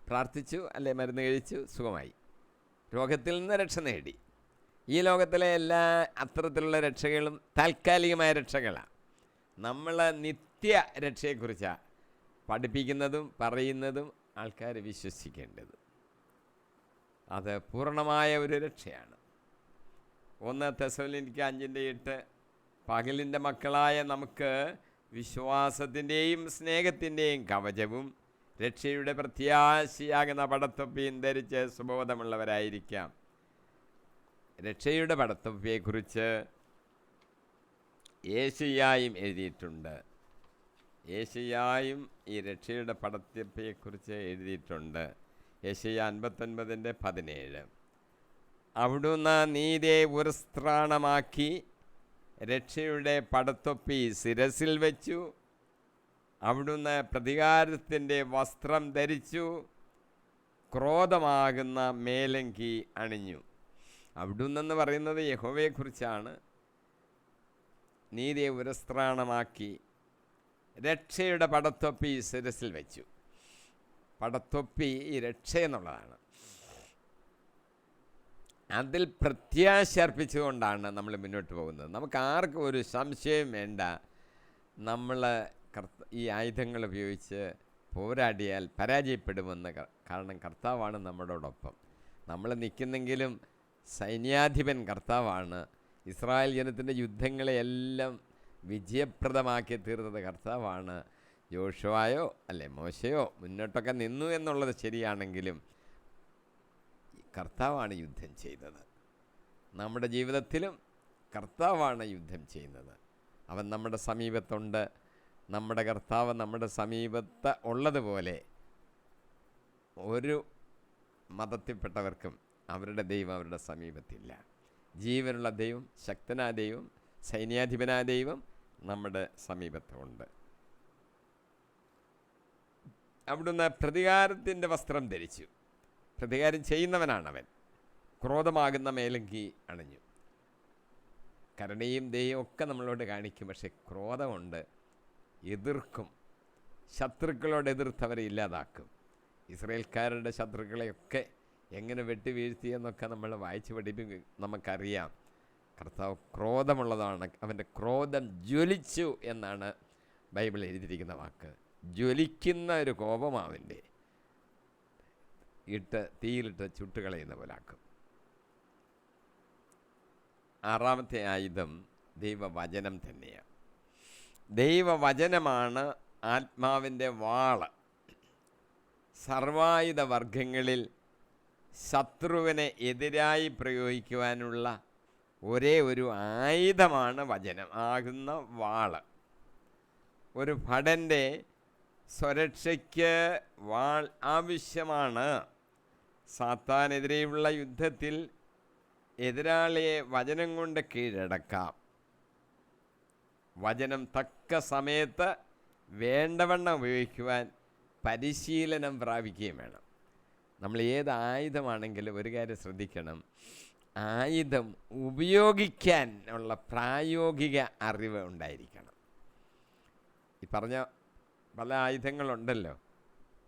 പ്രാർത്ഥിച്ചു, അല്ലെ മരുന്ന് കഴിച്ചു, സുഖമായി, രോഗത്തിൽ നിന്ന് രക്ഷ നേടി. ഈ ലോകത്തിലെ എല്ലാ അത്തരത്തിലുള്ള രക്ഷകളും താൽക്കാലികമായ രക്ഷകളാണ്. നമ്മൾ നിത്യ രക്ഷയെക്കുറിച്ചാണ് പഠിപ്പിക്കുന്നതും പറയുന്നതും ആൾക്കാർ വിശ്വസിക്കേണ്ടത്. അത് പൂർണ്ണമായ ഒരു രക്ഷയാണ്. 1 തെസ്സലോനിക്ക 5:8 പകലിൻ്റെ മക്കളായ നമുക്ക് വിശ്വാസത്തിൻ്റെയും സ്നേഹത്തിൻ്റെയും കവചവും രക്ഷയുടെ പ്രത്യാശയാകുന്ന പടത്തൊപ്പിയും ധരിച്ച് സുബോധമുള്ളവരായിരിക്കാം. രക്ഷയുടെ പടത്തൊപ്പിയെക്കുറിച്ച് യേശയ്യായും എഴുതിയിട്ടുണ്ട്. യേശയ്യായും ഈ രക്ഷയുടെ പടത്തിപ്പയെക്കുറിച്ച് എഴുതിയിട്ടുണ്ട്. യേശയ്യ 59:17. അവിടുന്ന് നീതിയെ ഉരസ്ത്രാണമാക്കി രക്ഷയുടെ പടത്തൊപ്പി ശിരസിൽ വെച്ചു. അവിടുന്ന് പ്രതികാരത്തിൻ്റെ വസ്ത്രം ധരിച്ചു, ക്രോധമാകുന്ന മേലങ്കി അണിഞ്ഞു. അവിടുന്ന് പറയുന്നത് യഹോവയെക്കുറിച്ചാണ്. നീതിയെ ഉരസ്ത്രാണമാക്കി രക്ഷയുടെ പടത്തൊപ്പി ശിരസിൽ വെച്ചു. പടത്തൊപ്പി ഈ രക്ഷ എന്നുള്ളതാണ്. അതിൽ പ്രത്യാശ അർപ്പിച്ചുകൊണ്ടാണ് നമ്മൾ മുന്നോട്ട് പോകുന്നത്. നമുക്ക് ആർക്കും ഒരു സംശയം വേണ്ട, നമ്മൾ ഈ ആയുധങ്ങൾ ഉപയോഗിച്ച് പോരാടിയാൽ പരാജയപ്പെടുമെന്ന്. കാരണം കർത്താവാണ് നമ്മളോടൊപ്പം. നമ്മൾ നിൽക്കുന്നെങ്കിലും സൈന്യാധിപൻ കർത്താവാണ്. ഇസ്രായേൽ ജനത്തിൻ്റെ യുദ്ധങ്ങളെയെല്ലാം വിജയപ്രദമാക്കി തീർന്നത് കർത്താവാണ്. യോശുവയോ അല്ലെ മോശയോ മുന്നോട്ടൊക്കെ നിന്നു എന്നുള്ളത് ശരിയാണെങ്കിലും കർത്താവാണ് യുദ്ധം ചെയ്തത്. നമ്മുടെ ജീവിതത്തിലും കർത്താവാണ് യുദ്ധം ചെയ്യുന്നത്. അവൻ നമ്മുടെ സമീപത്തുണ്ട്. നമ്മുടെ കർത്താവ് നമ്മുടെ സമീപത്ത് ഉള്ളതുപോലെ ഒരു മതത്തിൽപ്പെട്ടവർക്കും അവരുടെ ദൈവം അവരുടെ സമീപത്തില്ല. ജീവനുള്ള ദൈവം, ശക്തനായ ദൈവം, സൈന്യാധിപനായ ദൈവം നമ്മുടെ സമീപത്തുണ്ട്. അവിടുന്ന് പ്രതികാരത്തിൻ്റെ വസ്ത്രം ധരിച്ചു. പ്രതികാരം ചെയ്യുന്നവനാണവൻ. ക്രോധമാകുന്ന മേലങ്കി അണിഞ്ഞു. കരുണയും ദയയും ഒക്കെ നമ്മളോട് കാണിക്കും. പക്ഷെ ക്രോധമുണ്ട്, എതിർക്കും. ശത്രുക്കളോട് എതിർത്തവരെ ഇല്ലാതാക്കും. ഇസ്രായേൽക്കാരുടെ ശത്രുക്കളെയൊക്കെ എങ്ങനെ വെട്ടി വീഴ്ത്തിയെന്നൊക്കെ നമ്മൾ വായിച്ച് പഠിപ്പിക്കും. നമുക്കറിയാം കർത്താവ് ക്രോധമുള്ളതാണ്. അവൻ്റെ ക്രോധം ജ്വലിച്ചു എന്നാണ് ബൈബിൾ എഴുതിയിരിക്കുന്ന വാക്ക്. ജ്വലിക്കുന്ന ഒരു കോപമാവിൻ്റെ തീയിലിട്ട് ചുട്ടുകളയുന്ന പോലാക്കും. ആറാമത്തെ ആയുധം ദൈവവചനം തന്നെയാണ്. ദൈവവചനമാണ് ആത്മാവിൻ്റെ വാള്. സർവായുധ വർഗങ്ങളിൽ ശത്രുവിനെ എതിരായി പ്രയോഗിക്കുവാനുള്ള ഒരേ ഒരു ആയുധമാണ് വചനം ആകുന്ന വാള്. ഒരു ഭടൻ്റെ സ്വരക്ഷയ്ക്ക് വാൾ ആവശ്യമാണ്. സാത്താനെതിരെയുള്ള യുദ്ധത്തിൽ എതിരാളിയെ വചനം കൊണ്ട് കീഴടക്കാം. വചനം തക്ക സമയത്ത് വേണ്ടവണ്ണം ഉപയോഗിക്കുവാൻ പരിശീലനം പ്രാപിക്കുകയും വേണം. നമ്മൾ ഏത് ആയുധമാണെങ്കിലും ഒരു കാര്യം ശ്രദ്ധിക്കണം, ആയുധം ഉപയോഗിക്കാൻ ഉള്ള പ്രായോഗിക അറിവ് ഉണ്ടായിരിക്കണം. ഈ പറഞ്ഞ പല ആയുധങ്ങളുണ്ടല്ലോ,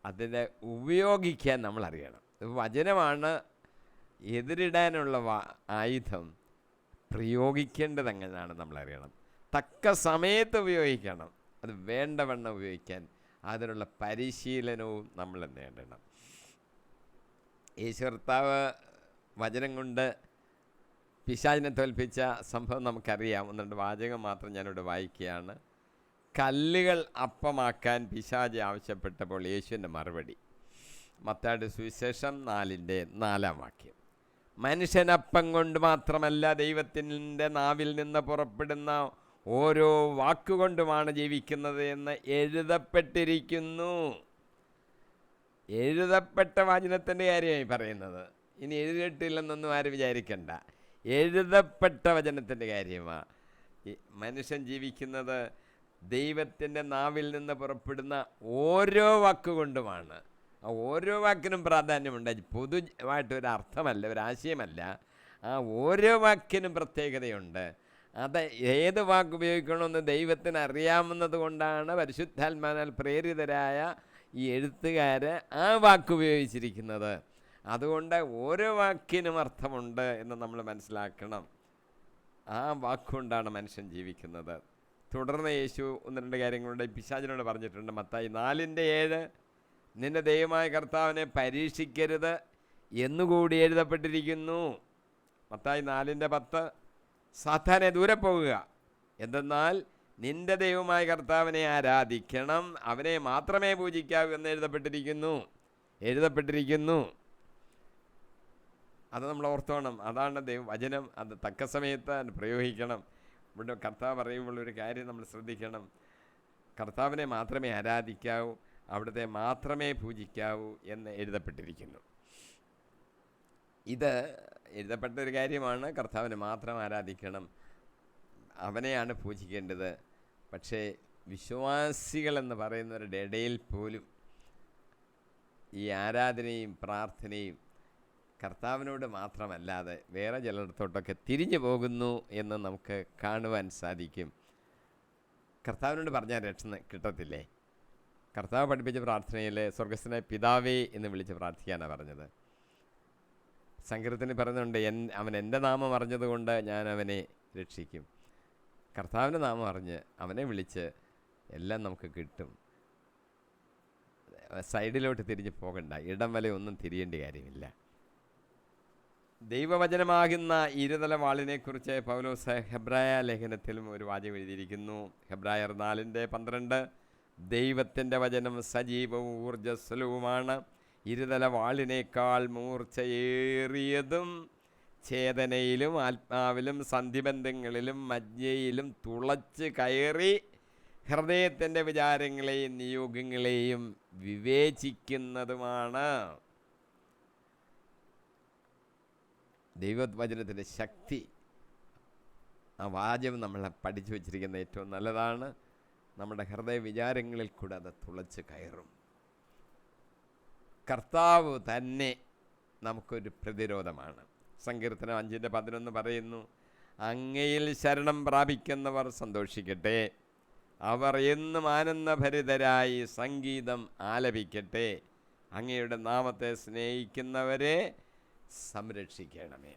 അതിനെ ഉപയോഗിക്കാൻ നമ്മൾ അറിയണം. വചനമാണ് എതിരിടാനുള്ള ആയുധം. പ്രയോഗിക്കേണ്ടത് എങ്ങനെയാണ് നമ്മൾ അറിയണം. തക്ക സമയത്ത് ഉപയോഗിക്കണം. അത് വേണ്ടവണ്ണം ഉപയോഗിക്കാൻ അതിനുള്ള പരിശീലനവും നമ്മൾ നേടണം. യേശു കർത്താവ് വചനം കൊണ്ട് പിശാചിനെ തോൽപ്പിച്ച സംഭവം നമുക്കറിയാം. 1-2 വാചകം മാത്രം ഞാനിവിടെ വായിക്കുകയാണ്. കല്ലുകൾ അപ്പമാക്കാൻ പിശാച് ആവശ്യപ്പെട്ടപ്പോൾ യേശുവിൻ്റെ മറുപടി. മത്തായിയുടെ സുവിശേഷം 4:4. മനുഷ്യനപ്പം കൊണ്ട് മാത്രമല്ല, ദൈവത്തിൻ്റെ നാവിൽ നിന്ന് പുറപ്പെടുന്ന ഓരോ വാക്കുകൊണ്ടുമാണ് ജീവിക്കുന്നത് എന്ന് എഴുതപ്പെട്ടിരിക്കുന്നു. എഴുതപ്പെട്ട വചനത്തിൻ്റെ കാര്യമായി പറയുന്നത്. ഇനി എഴുതിയിട്ടില്ലെന്നൊന്നും ആരും വിചാരിക്കണ്ട. എഴുതപ്പെട്ട വചനത്തിൻ്റെ കാര്യമാണ്. മനുഷ്യൻ ജീവിക്കുന്നത് ദൈവത്തിൻ്റെ നാവിൽ നിന്ന് പുറപ്പെടുന്ന ഓരോ വാക്കുകൊണ്ടുമാണ്. ആ ഓരോ വാക്കിനും പ്രാധാന്യമുണ്ട്. പൊതുവായിട്ടൊരു അർത്ഥമല്ല, ഒരാശയമല്ല. ആ ഓരോ വാക്കിനും പ്രത്യേകതയുണ്ട്. അത് ഏത് വാക്ക് ഉപയോഗിക്കണമെന്ന് ദൈവത്തിന് അറിയാവുന്നത് കൊണ്ടാണ് പരിശുദ്ധാത്മാവിനാൽ പ്രേരിതരായ ഈ എഴുത്തുകാർ ആ വാക്ക് ഉപയോഗിച്ചിരിക്കുന്നത്. അതുകൊണ്ട് ഓരോ വാക്കിനും അർത്ഥമുണ്ട് എന്ന് നമ്മൾ മനസ്സിലാക്കണം. ആ വാക്കുകൊണ്ടാണ് മനുഷ്യൻ ജീവിക്കുന്നത്. തുടർന്ന് യേശു 1-2 കാര്യങ്ങളുടെ പിശാചിനോട് പറഞ്ഞിട്ടുണ്ട്. മത്തായി 4:7, നിന്റെ ദൈവമായ കർത്താവിനെ പരീക്ഷിക്കരുത് എന്നുകൂടി എഴുതപ്പെട്ടിരിക്കുന്നു. മത്തായി 4:10, സാത്താനെ ദൂരെ പോകുക, എന്തെന്നാൽ നിന്റെ ദൈവമായ കർത്താവിനെ ആരാധിക്കണം, അവനെ മാത്രമേ പൂജിക്കാവൂ എന്ന് എഴുതപ്പെട്ടിരിക്കുന്നു. അത് നമ്മൾ ഓർത്തോണം. അതാണ് വചനം. അത് തക്ക സമയത്ത് പ്രയോഗിക്കണം. ഇവിടെ കർത്താവ് പറയുമ്പോൾ ഒരു കാര്യം നമ്മൾ ശ്രദ്ധിക്കണം. കർത്താവിനെ മാത്രമേ ആരാധിക്കാവൂ, അവിടുത്തെ മാത്രമേ പൂജിക്കാവൂ എന്ന് എഴുതപ്പെട്ടിരിക്കുന്നു. ഇത് എഴുതപ്പെട്ടൊരു കാര്യമാണ്. കർത്താവിനെ മാത്രം ആരാധിക്കണം, അവനെയാണ് പൂജിക്കേണ്ടത്. പക്ഷേ വിശ്വാസികളെന്ന് പറയുന്നവരുടെ ഇടയിൽ പോലും ഈ ആരാധനയും പ്രാർത്ഥനയും കർത്താവിനോട് മാത്രമല്ലാതെ വേറെ ചിലയിടത്തോട്ടൊക്കെ തിരിഞ്ഞു പോകുന്നു എന്ന് നമുക്ക് കാണുവാൻ സാധിക്കും. കർത്താവിനോട് പറഞ്ഞാൽ രക്ഷ കിട്ടത്തില്ലേ? കർത്താവ് പഠിപ്പിച്ച പ്രാർത്ഥനയിൽ സ്വർഗസ്ഥനായ പിതാവേ എന്ന് വിളിച്ച് പ്രാർത്ഥിക്കാനാണ് പറഞ്ഞത്. സങ്കീർത്തനത്തിൽ പറയുന്നുണ്ട്, അവൻ എൻ്റെ നാമം അറിഞ്ഞതുകൊണ്ട് ഞാൻ അവനെ രക്ഷിക്കും. കർത്താവിൻ്റെ നാമം അറിഞ്ഞ് അവനെ വിളിച്ച് എല്ലാം നമുക്ക് കിട്ടും. സൈഡിലോട്ട് തിരിഞ്ഞ് പോകണ്ട, ഇടം വരെ ഒന്നും തിരിയേണ്ട കാര്യമില്ല. ദൈവവചനമാകുന്ന ഇരുതല വാളിനെക്കുറിച്ച് പൗലോസ് ഹെബ്രായ ലേഖനത്തിലും ഒരു വാചകം എഴുതിയിരിക്കുന്നു. ഹെബ്രായർ 4:12, ദൈവത്തിൻ്റെ വചനം സജീവവും ഊർജ്ജസ്വലവുമാണ്, ഇരുതല വാളിനേക്കാൾ മൂർച്ചയേറിയതും ചേതനയിലും ആത്മാവിലും സന്ധിബന്ധങ്ങളിലും മജ്ഞയിലും തുളച്ച് കയറി ഹൃദയത്തിൻ്റെ വിചാരങ്ങളെയും നിയോഗങ്ങളെയും വിവേചിക്കുന്നതുമാണ്. ദൈവവചനത്തിൻ്റെ ശക്തി, ആ വാചകം നമ്മളെ പഠിച്ചു വച്ചിരിക്കുന്ന ഏറ്റവും നല്ലതാണ്. നമ്മുടെ ഹൃദയ വിചാരങ്ങളിൽ കൂടെ അത് തുളച്ച് കയറും. കർത്താവ് തന്നെ നമുക്കൊരു പ്രതിരോധമാണ്. സങ്കീർത്തനം 5:11 പറയുന്നു, അങ്ങയിൽ ശരണം പ്രാപിക്കുന്നവർ സന്തോഷിക്കട്ടെ, അവർ എന്നും ആനന്ദഭരിതരായി സംഗീതം ആലപിക്കട്ടെ, അങ്ങയുടെ നാമത്തെ സ്നേഹിക്കുന്നവരെ സംരക്ഷിക്കണമേ.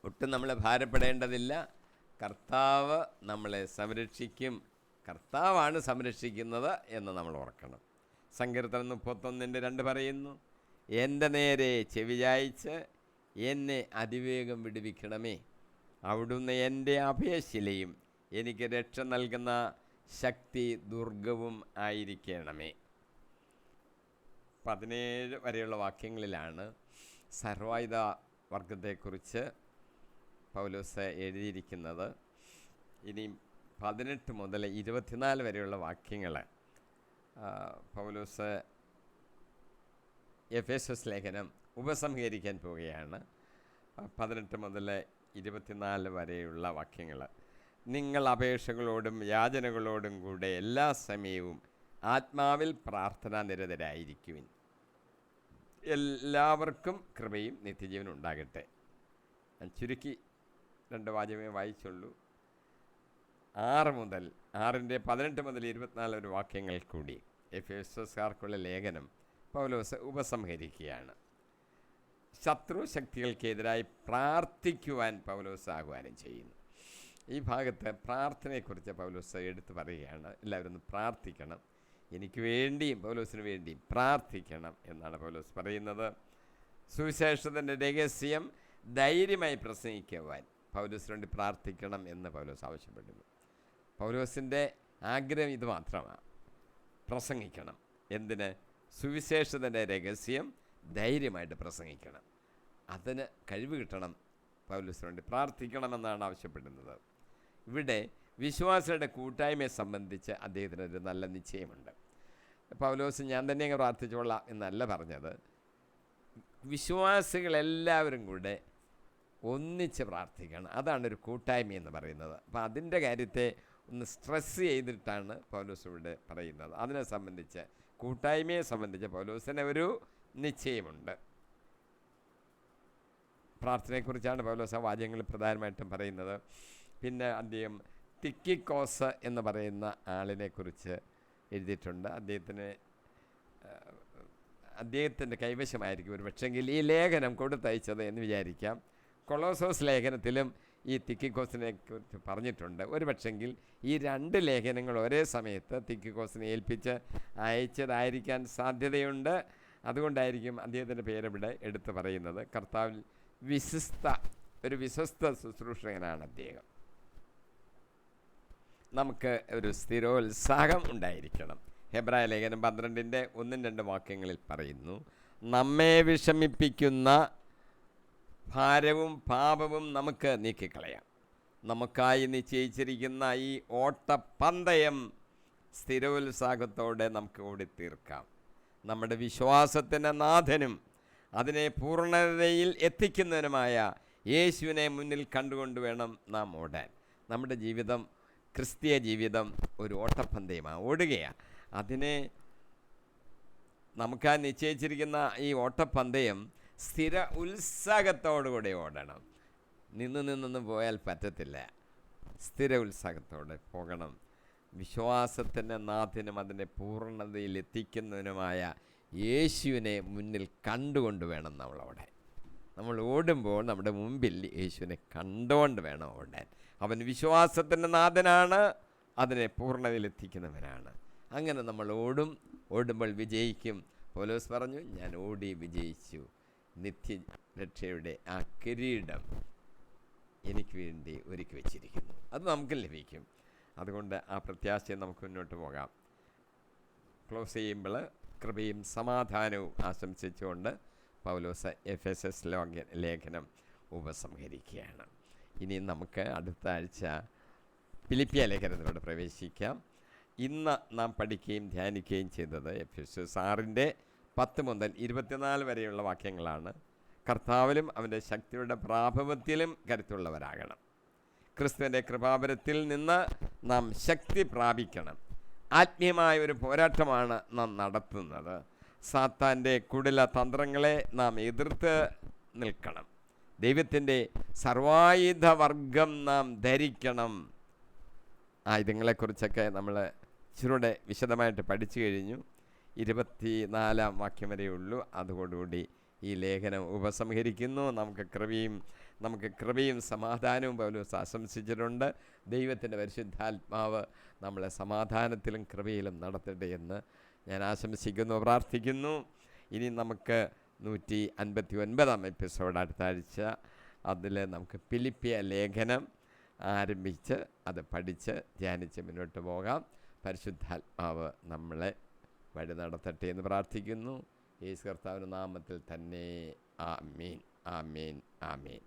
ഒട്ടും നമ്മളെ ഭാരപ്പെടേണ്ടതില്ല. കർത്താവ് നമ്മളെ സംരക്ഷിക്കും. കർത്താവാണ് സംരക്ഷിക്കുന്നത് എന്ന് നമ്മൾ ഓർക്കണം. സങ്കീർത്തനം 31:2 പറയുന്നു, എൻ്റെ നേരെ ചെവിചായിച്ച് എന്നെ അതിവേഗം വിടുവിക്കണമേ, അവിടുന്ന് എൻ്റെ അഭയശിലയും എനിക്ക് രക്ഷ നൽകുന്ന ശക്തി ദുർഗവും ആയിരിക്കണമേ. 17 വരെയുള്ള വാക്യങ്ങളിലാണ് സർവായുധ വർഗത്തെക്കുറിച്ച് പൗലോസ് എഴുതിയിരിക്കുന്നത്. ഇനി 18 മുതൽ 24 വരെയുള്ള വാക്യങ്ങൾ പൗലോസ് എഫേസസ് ലേഖനം ഉപസംഹരിക്കാൻ പോവുകയാണ്. 18 മുതൽ 24 വരെയുള്ള വാക്യങ്ങൾ, നിങ്ങൾ അപേക്ഷകളോടും യാചനകളോടും കൂടെ എല്ലാ സമയവും ആത്മാവിൽ പ്രാർത്ഥനാ നിരതരായിരിക്കുവിൻ, എല്ലാവർക്കും കൃപയും നിത്യജീവനും ഉണ്ടാകട്ടെ. ഞാൻ ചുരുക്കി 2 വാചകമേ വായിച്ചുള്ളൂ. 6 മുതൽ 18 മുതൽ 24 ഒരു വാക്യങ്ങൾ കൂടി എഫേസസ്കാർക്കുള്ള ലേഖനം പൗലോസ് ഉപസംഹരിക്കുകയാണ്. ശത്രു ശക്തികൾക്കെതിരായി പ്രാർത്ഥിക്കുവാൻ പൗലോസ് ആഹ്വാനം ചെയ്യുന്നു. ഈ ഭാഗത്ത് പ്രാർത്ഥനയെക്കുറിച്ച് പൗലോസ് എടുത്തു പറയുകയാണ്. എല്ലാവരും ഒന്ന് പ്രാർത്ഥിക്കണം, എനിക്ക് വേണ്ടിയും പൗലോസിന് വേണ്ടിയും പ്രാർത്ഥിക്കണം എന്നാണ് പൗലോസ് പറയുന്നത്. സുവിശേഷത്തിൻ്റെ രഹസ്യം ധൈര്യമായി പ്രസംഗിക്കുവാൻ പൗലോസിന് വേണ്ടി പ്രാർത്ഥിക്കണം എന്ന് പൗലോസ് ആവശ്യപ്പെടുന്നു. പൗലോസിൻ്റെ ആഗ്രഹം ഇത് മാത്രമാണ്, പ്രസംഗിക്കണം. എന്തിന്? സുവിശേഷത്തിൻ്റെ രഹസ്യം ധൈര്യമായിട്ട് പ്രസംഗിക്കണം. അതിന് കഴിവ് കിട്ടണം. പൗലോസിന് വേണ്ടി പ്രാർത്ഥിക്കണമെന്നാണ് ആവശ്യപ്പെടുന്നത്. ഇവിടെ വിശ്വാസികളുടെ കൂട്ടായ്മയെ സംബന്ധിച്ച് അദ്ദേഹത്തിനൊരു നല്ല നിശ്ചയമുണ്ട്. പൗലോസ് ഞാൻ തന്നെ അങ്ങ് പ്രാർത്ഥിച്ചോളാം എന്നല്ല പറഞ്ഞത്, വിശ്വാസികളെല്ലാവരും കൂടെ ഒന്നിച്ച് പ്രാർത്ഥിക്കണം. അതാണ് ഒരു കൂട്ടായ്മ എന്ന് പറയുന്നത്. അപ്പോൾ അതിൻ്റെ കാര്യത്തെ ഒന്ന് സ്ട്രെസ് ചെയ്തിട്ടാണ് പൗലോസ് ഇവിടെ പറയുന്നത്. അതിനെ സംബന്ധിച്ച്, കൂട്ടായ്മയെ സംബന്ധിച്ച് പൗലോസിന് ഒരു നിശ്ചയമുണ്ട്. പ്രാർത്ഥനയെക്കുറിച്ചാണ് പൗലോസ് ആ വാചകങ്ങൾ പ്രധാനമായിട്ടും പറയുന്നത്. പിന്നെ അദ്ദേഹം തിക്കിക്കോസ് എന്ന് പറയുന്ന ആളിനെക്കുറിച്ച് എഴുതിയിട്ടുണ്ട്. അദ്ദേഹത്തിൻ്റെ കൈവശമായിരിക്കും ഒരു പക്ഷെങ്കിൽ ഈ ലേഖനം കൊടുത്തയച്ചത് എന്ന് വിചാരിക്കാം. കൊളോസോസ് ലേഖനത്തിലും ഈ തിക്കിക്കോസിനെ കുറിച്ച് പറഞ്ഞിട്ടുണ്ട്. ഒരു പക്ഷെങ്കിൽ ഈ 2 ലേഖനങ്ങൾ ഒരേ സമയത്ത് തിക്കിക്കോസിനെ ഏൽപ്പിച്ച് അയച്ചതായിരിക്കാൻ സാധ്യതയുണ്ട്. അതുകൊണ്ടായിരിക്കും അദ്ദേഹത്തിൻ്റെ പേരിവിടെ എടുത്തു പറയുന്നത്. കർത്താവിൽ ഒരു വിശ്വസ്ത ശുശ്രൂഷകനാണ് അദ്ദേഹം. നമുക്ക് ഒരു സ്ഥിരോത്സാഹം ഉണ്ടായിരിക്കണം. ഹെബ്രായ ലേഖനം 12:1-2 വാക്യങ്ങളിൽ പറയുന്നു, നമ്മെ വിഷമിപ്പിക്കുന്ന ഭാരവും പാപവും നമുക്ക് നീക്കിക്കളയാം, നമുക്കായി നിശ്ചയിച്ചിരിക്കുന്ന ഈ ഓട്ടപ്പന്തയം സ്ഥിരോത്സാഹത്തോടെ നമുക്ക് ഓടിത്തീർക്കാം. നമ്മുടെ വിശ്വാസത്തിൻ്റെ നാഥനും അതിനെ പൂർണ്ണതയിൽ എത്തിക്കുന്നതിനുമായ യേശുവിനെ മുന്നിൽ കണ്ടുകൊണ്ട് വേണം നാം ഓടാൻ. നമ്മുടെ ജീവിതം, ക്രിസ്തീയ ജീവിതം ഒരു ഓട്ടപ്പന്തയമാണ്, ഓടുകയാണ്. അതിനെ നമുക്ക് നിശ്ചയിച്ചിരിക്കുന്ന ഈ ഓട്ടപ്പന്തയം സ്ഥിര ഉത്സാഹത്തോടുകൂടി ഓടണം. നിന്ന് പോയാൽ പറ്റത്തില്ല. സ്ഥിര ഉത്സാഹത്തോടെ പോകണം. വിശ്വാസത്തിൻ്റെ നാഥനും അതിൻ്റെ പൂർണ്ണതയിൽ എത്തിക്കുന്നതിനുമായ യേശുവിനെ മുന്നിൽ കണ്ടുകൊണ്ട് വേണം നമ്മൾ ഓടുമ്പോൾ നമ്മുടെ മുമ്പിൽ യേശുവിനെ കണ്ടുകൊണ്ട് വേണം ഓടാൻ. അവൻ വിശ്വാസത്തിൻ്റെ നാഥനാണ്, അതിനെ പൂർണ്ണതയിൽ എത്തിക്കുന്നവനാണ്. അങ്ങനെ നമ്മൾ ഓടുമ്പോൾ വിജയിക്കും. പൗലോസ് പറഞ്ഞു, ഞാൻ ഓടി വിജയിച്ചു, നിത്യരക്ഷയുടെ ആ കിരീടം എനിക്ക് വേണ്ടി ഒരുക്കി വച്ചിരിക്കുന്നു. അത് നമുക്ക് ലഭിക്കും. അതുകൊണ്ട് ആ പ്രത്യാശയെ നമുക്ക് മുന്നോട്ട് പോകാം. ക്ലോസ് ചെയ്യുമ്പോൾ കൃപയും സമാധാനവും ആശംസിച്ചുകൊണ്ട് പൗലോസ് എഫെസസ് ലേഖനം ഉപസംഹരിക്കുകയാണ്. ഇനി നമുക്ക് അടുത്ത ആഴ്ച ഫിലിപ്പിയ ലേഖനത്തിലൂടെ പ്രവേശിക്കാം. ഇന്ന് നാം പഠിക്കുകയും ധ്യാനിക്കുകയും ചെയ്തത് എഫെസസ് 6:10 മുതൽ 24 വരെയുള്ള വാക്യങ്ങളാണ്. കർത്താവിലും അവൻ്റെ ശക്തിയുടെ പ്രാഭവത്തിലും കരുത്തുള്ളവരാകണം. ക്രിസ്തുവിൻ്റെ കൃപാവരത്തിൽ നിന്ന് നാം ശക്തി പ്രാപിക്കണം. ആത്മീയമായ ഒരു പോരാട്ടമാണ് നാം നടത്തുന്നത്. സാത്താൻ്റെ കുടില തന്ത്രങ്ങളെ നാം എതിർത്ത് നിൽക്കണം. ദൈവത്തിൻ്റെ സർവായുധവർഗം നാം ധരിക്കണം. ആയുധങ്ങളെക്കുറിച്ചൊക്കെ നമ്മൾ ഇച്ചിരൂടെ വിശദമായിട്ട് പഠിച്ചു കഴിഞ്ഞു. 24 വാക്യം വരെയുള്ളൂ. അതോടുകൂടി ഈ ലേഖനം ഉപസംഹരിക്കുന്നു. നമുക്ക് കൃപയും സമാധാനവും പൗലോസ് ആശംസിച്ചിട്ടുണ്ട്. ദൈവത്തിൻ്റെ പരിശുദ്ധാത്മാവ് നമ്മളെ സമാധാനത്തിലും കൃപയിലും നടത്തട്ടെ എന്ന് ഞാൻ ആശംസിക്കുന്നു, പ്രാർത്ഥിക്കുന്നു. ഇനി നമുക്ക് 159 എപ്പിസോഡ് അടുത്ത ആഴ്ച. അതിൽ നമുക്ക് ഫിലിപ്പിയ ലേഖനം ആരംഭിച്ച് അത് പഠിച്ച് ധ്യാനിച്ച് മുന്നോട്ട് പോകാം. പരിശുദ്ധാത്മാവ് നമ്മളെ വഴി നടത്തട്ടെ എന്ന് പ്രാർത്ഥിക്കുന്നു. യേശു കർത്താവിൻ്റെ നാമത്തിൽ തന്നെ. ആമീൻ, ആമീൻ, ആമീൻ.